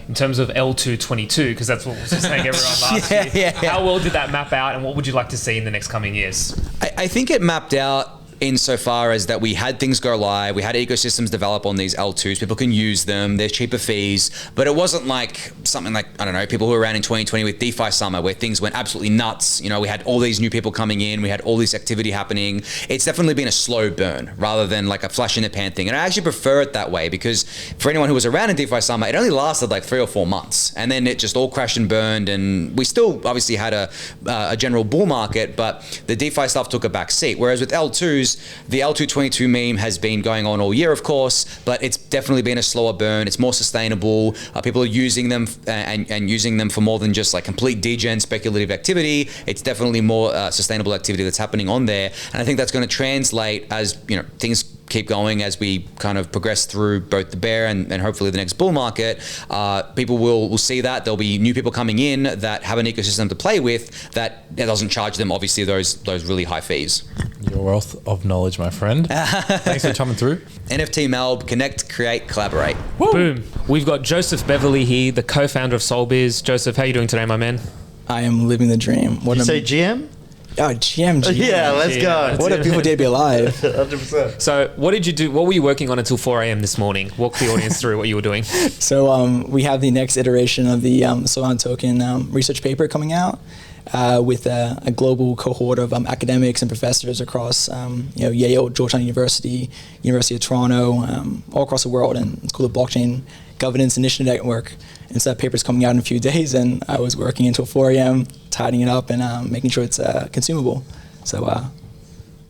In terms of L222, because that's what was saying everyone last year. How well did that map out, and what would you like to see in the next coming years? I think it mapped out insofar as that we had things go live, we had ecosystems develop on these L2s, people can use them, there's cheaper fees, but it wasn't like something like, I don't know, people who were around in 2020 with DeFi Summer, where things went absolutely nuts. We had all these new people coming in, we had all this activity happening. It's definitely been a slow burn rather than like a flash in the pan thing. And I actually prefer it that way, because for anyone who was around in DeFi Summer, it only lasted like 3 or 4 months, and then it just all crashed and burned, and we still obviously had a general bull market, but the DeFi stuff took a back seat. Whereas with L2s, news. The L222 meme has been going on all year, of course, but it's definitely been a slower burn. It's more sustainable. People are using them and using them for more than just like complete degen speculative activity. It's definitely more sustainable activity that's happening on there. And I think that's going to translate as, you know, things keep going as we kind of progress through both the bear and hopefully the next bull market. People will see that there'll be new people coming in that have an ecosystem to play with that doesn't charge them obviously those really high fees. Your wealth of knowledge, my friend. Thanks for coming through. NFT Melb, connect, create, collaborate. Woo. Boom. We've got Joseph Beverly here, the co-founder of SoulBiz. Joseph, how are you doing today, my man? I am living the dream. Did you say GM? Oh, GM. Yeah, let's go. What a beautiful day to be alive. 100%. So what did you do? What were you working on until 4 a.m. this morning? Walk the audience through what you were doing. So we have the next iteration of the Solana token research paper coming out with a global cohort of academics and professors across Yale, Georgetown University, University of Toronto, all across the world. And it's called the Blockchain Governance Initiative Network. And so that paper's coming out in a few days, and I was working until 4 a.m., tidying it up and making sure it's consumable. So,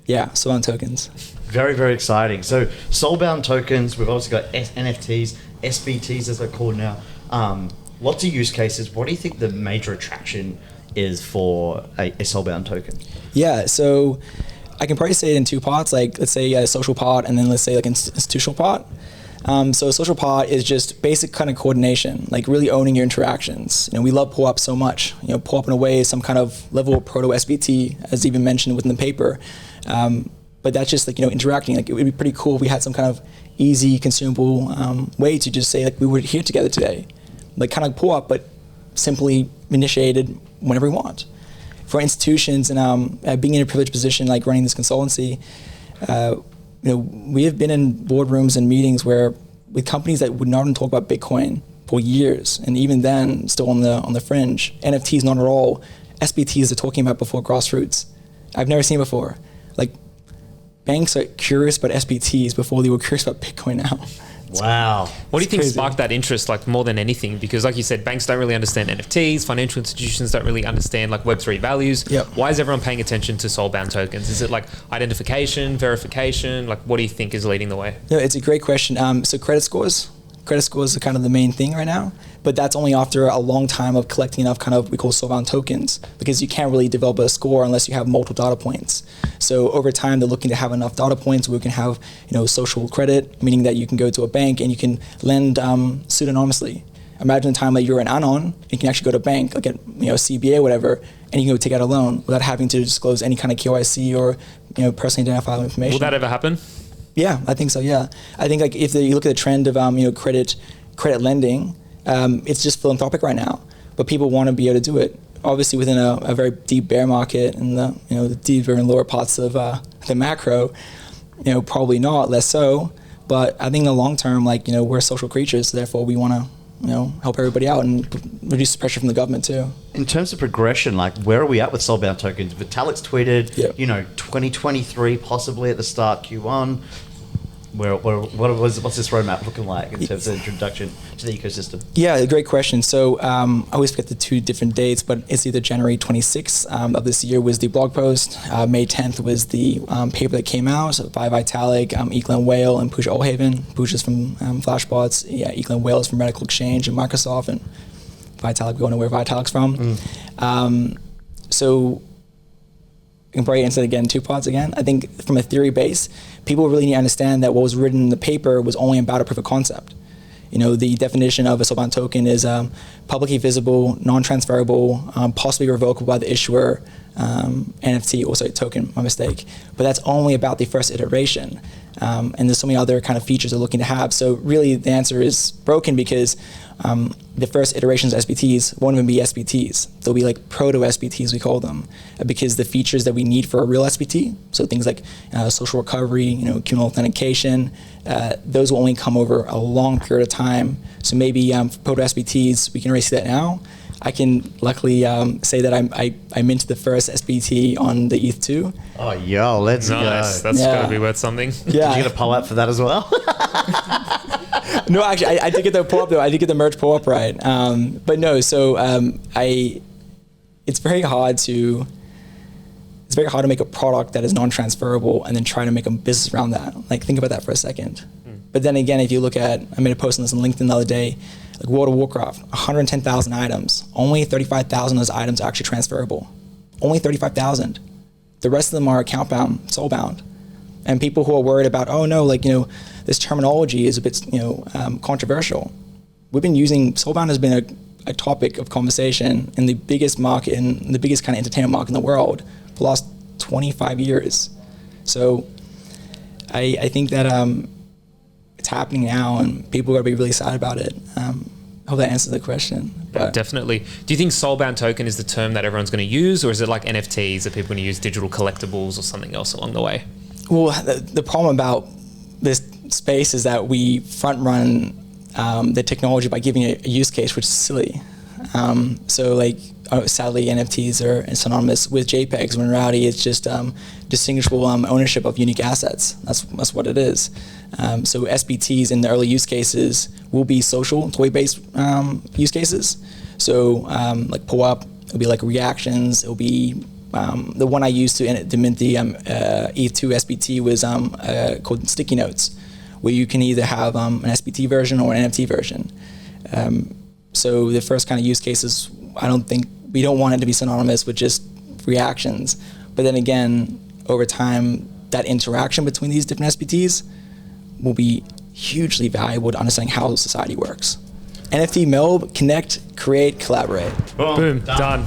Solana tokens. Very, very exciting. So, soulbound tokens, we've obviously got NFTs, SBTs as they're called now. Lots of use cases. What do you think the major attraction is for a soulbound token? Yeah, so I can probably say it in two parts, like let's say a social part and then let's say like an institutional part. So a social part is just basic kind of coordination, like really owning your interactions. We love POAP so much. POAP in a way is some kind of level of proto SBT, as even mentioned within the paper. But that's just like, interacting. Like it would be pretty cool if we had some kind of easy, consumable way to just say like we were here together today, like kind of like POAP, but simply initiated whenever we want. For institutions and being in a privileged position, like running this consultancy, we have been in boardrooms and meetings where with companies that would not even talk about Bitcoin for years, and even then still on the fringe. NFTs not at all. SBTs they're talking about before grassroots. I've never seen before. Like banks are curious about SBTs before they were curious about Bitcoin now. Wow. What do you think crazy. sparked that interest, like more than anything? Because like you said, banks don't really understand NFTs, financial institutions don't really understand like Web3 values. Yep. Why is everyone paying attention to soulbound tokens? Is it like identification, verification? Like what do you think is leading the way? No, it's a great question. So credit scores are kind of the main thing right now, but that's only after a long time of collecting enough kind of we call soulbound tokens, because you can't really develop a score unless you have multiple data points. So over time, they're looking to have enough data points where we can have social credit, meaning that you can go to a bank and you can lend pseudonymously. Imagine a time that you're an anon, you can actually go to a bank, like at CBA or whatever, and you can go take out a loan without having to disclose any kind of KYC or personally identifiable information. Will that ever happen? Yeah, I think so. Yeah, I think like if you look at the trend of credit lending, it's just philanthropic right now, but people want to be able to do it. Obviously, within a very deep bear market and the deeper and lower parts of the macro, probably not, less so. But I think in the long term, we're social creatures, so therefore we want to help everybody out and reduce the pressure from the government too. In terms of progression, where are we at with soulbound tokens? Vitalik's tweeted, 2023 possibly at the start, Q1. What's this roadmap looking like in terms of introduction to the ecosystem? Yeah, great question. So I always forget the two different dates, but it's either January 26th of this year was the blog post, May 10th was the paper that came out by Vitalik, Eklund Whale, and Pooja Olhaven. Pooja's from Flashbots, Eklund Whale is from Medical Exchange and Microsoft, and Vitalik, we all know where Vitalik's from. So I can probably answer it again, two parts again. I think from a theory base, people really need to understand that what was written in the paper was only about a proof of concept. The definition of a soulbound token is publicly visible, non-transferable, possibly revocable by the issuer, NFT, or sorry, token, my mistake. But that's only about the first iteration. And there's so many other kind of features they're looking to have. So really the answer is broken because the first iterations of SBTs won't even be SBTs. They'll be like proto-SBTs, we call them, because the features that we need for a real SBT, so things like social recovery, communal authentication, those will only come over a long period of time. So maybe for proto-SBTs, we can already see that now. I can luckily say that I minted the first SBT on the ETH2. Oh, yo, let's go. Nice. That's got to be worth something. Yeah. Did you get a pull up for that as well? No, actually, I did get the pull-up, though. I did get the merge pull-up right. But no, so it's very hard to it's very hard to make a product that is non-transferable and then try to make a business around that. Like, think about that for a second. But then again, if you look at, I made a post on this on LinkedIn the other day, like World of Warcraft, 110,000 items, only 35,000 of those items are actually transferable. Only 35,000. The rest of them are account bound, soul bound. And people who are worried about, oh no, like, this terminology is a bit, controversial. We've been using, soulbound has been a topic of conversation in the biggest market, in the biggest kind of entertainment market in the world for the last 25 years. So I think that it's happening now and people are going to be really sad about it. I hope that answers the question. Yeah, definitely. Do you think soulbound token is the term that everyone's going to use, or is it like NFTs that people are going to use, digital collectibles or something else along the way? Well, the problem about this space is that we front run the technology by giving a use case, which is silly. So like, sadly, NFTs are synonymous with JPEGs, when Rowdy is just distinguishable ownership of unique assets. That's what it is. So SBTs in the early use cases will be social, toy-based use cases. So like pull up, it'll be like reactions, it'll be the one I used to mint the ETH2 SBT was called Sticky Notes, where you can either have an SBT version or an NFT version. So the first kind of use cases, we don't want it to be synonymous with just reactions. But then again, over time, that interaction between these different SBTs will be hugely valuable to understanding how society works. NFT Melb, connect, create, collaborate. Boom. Done.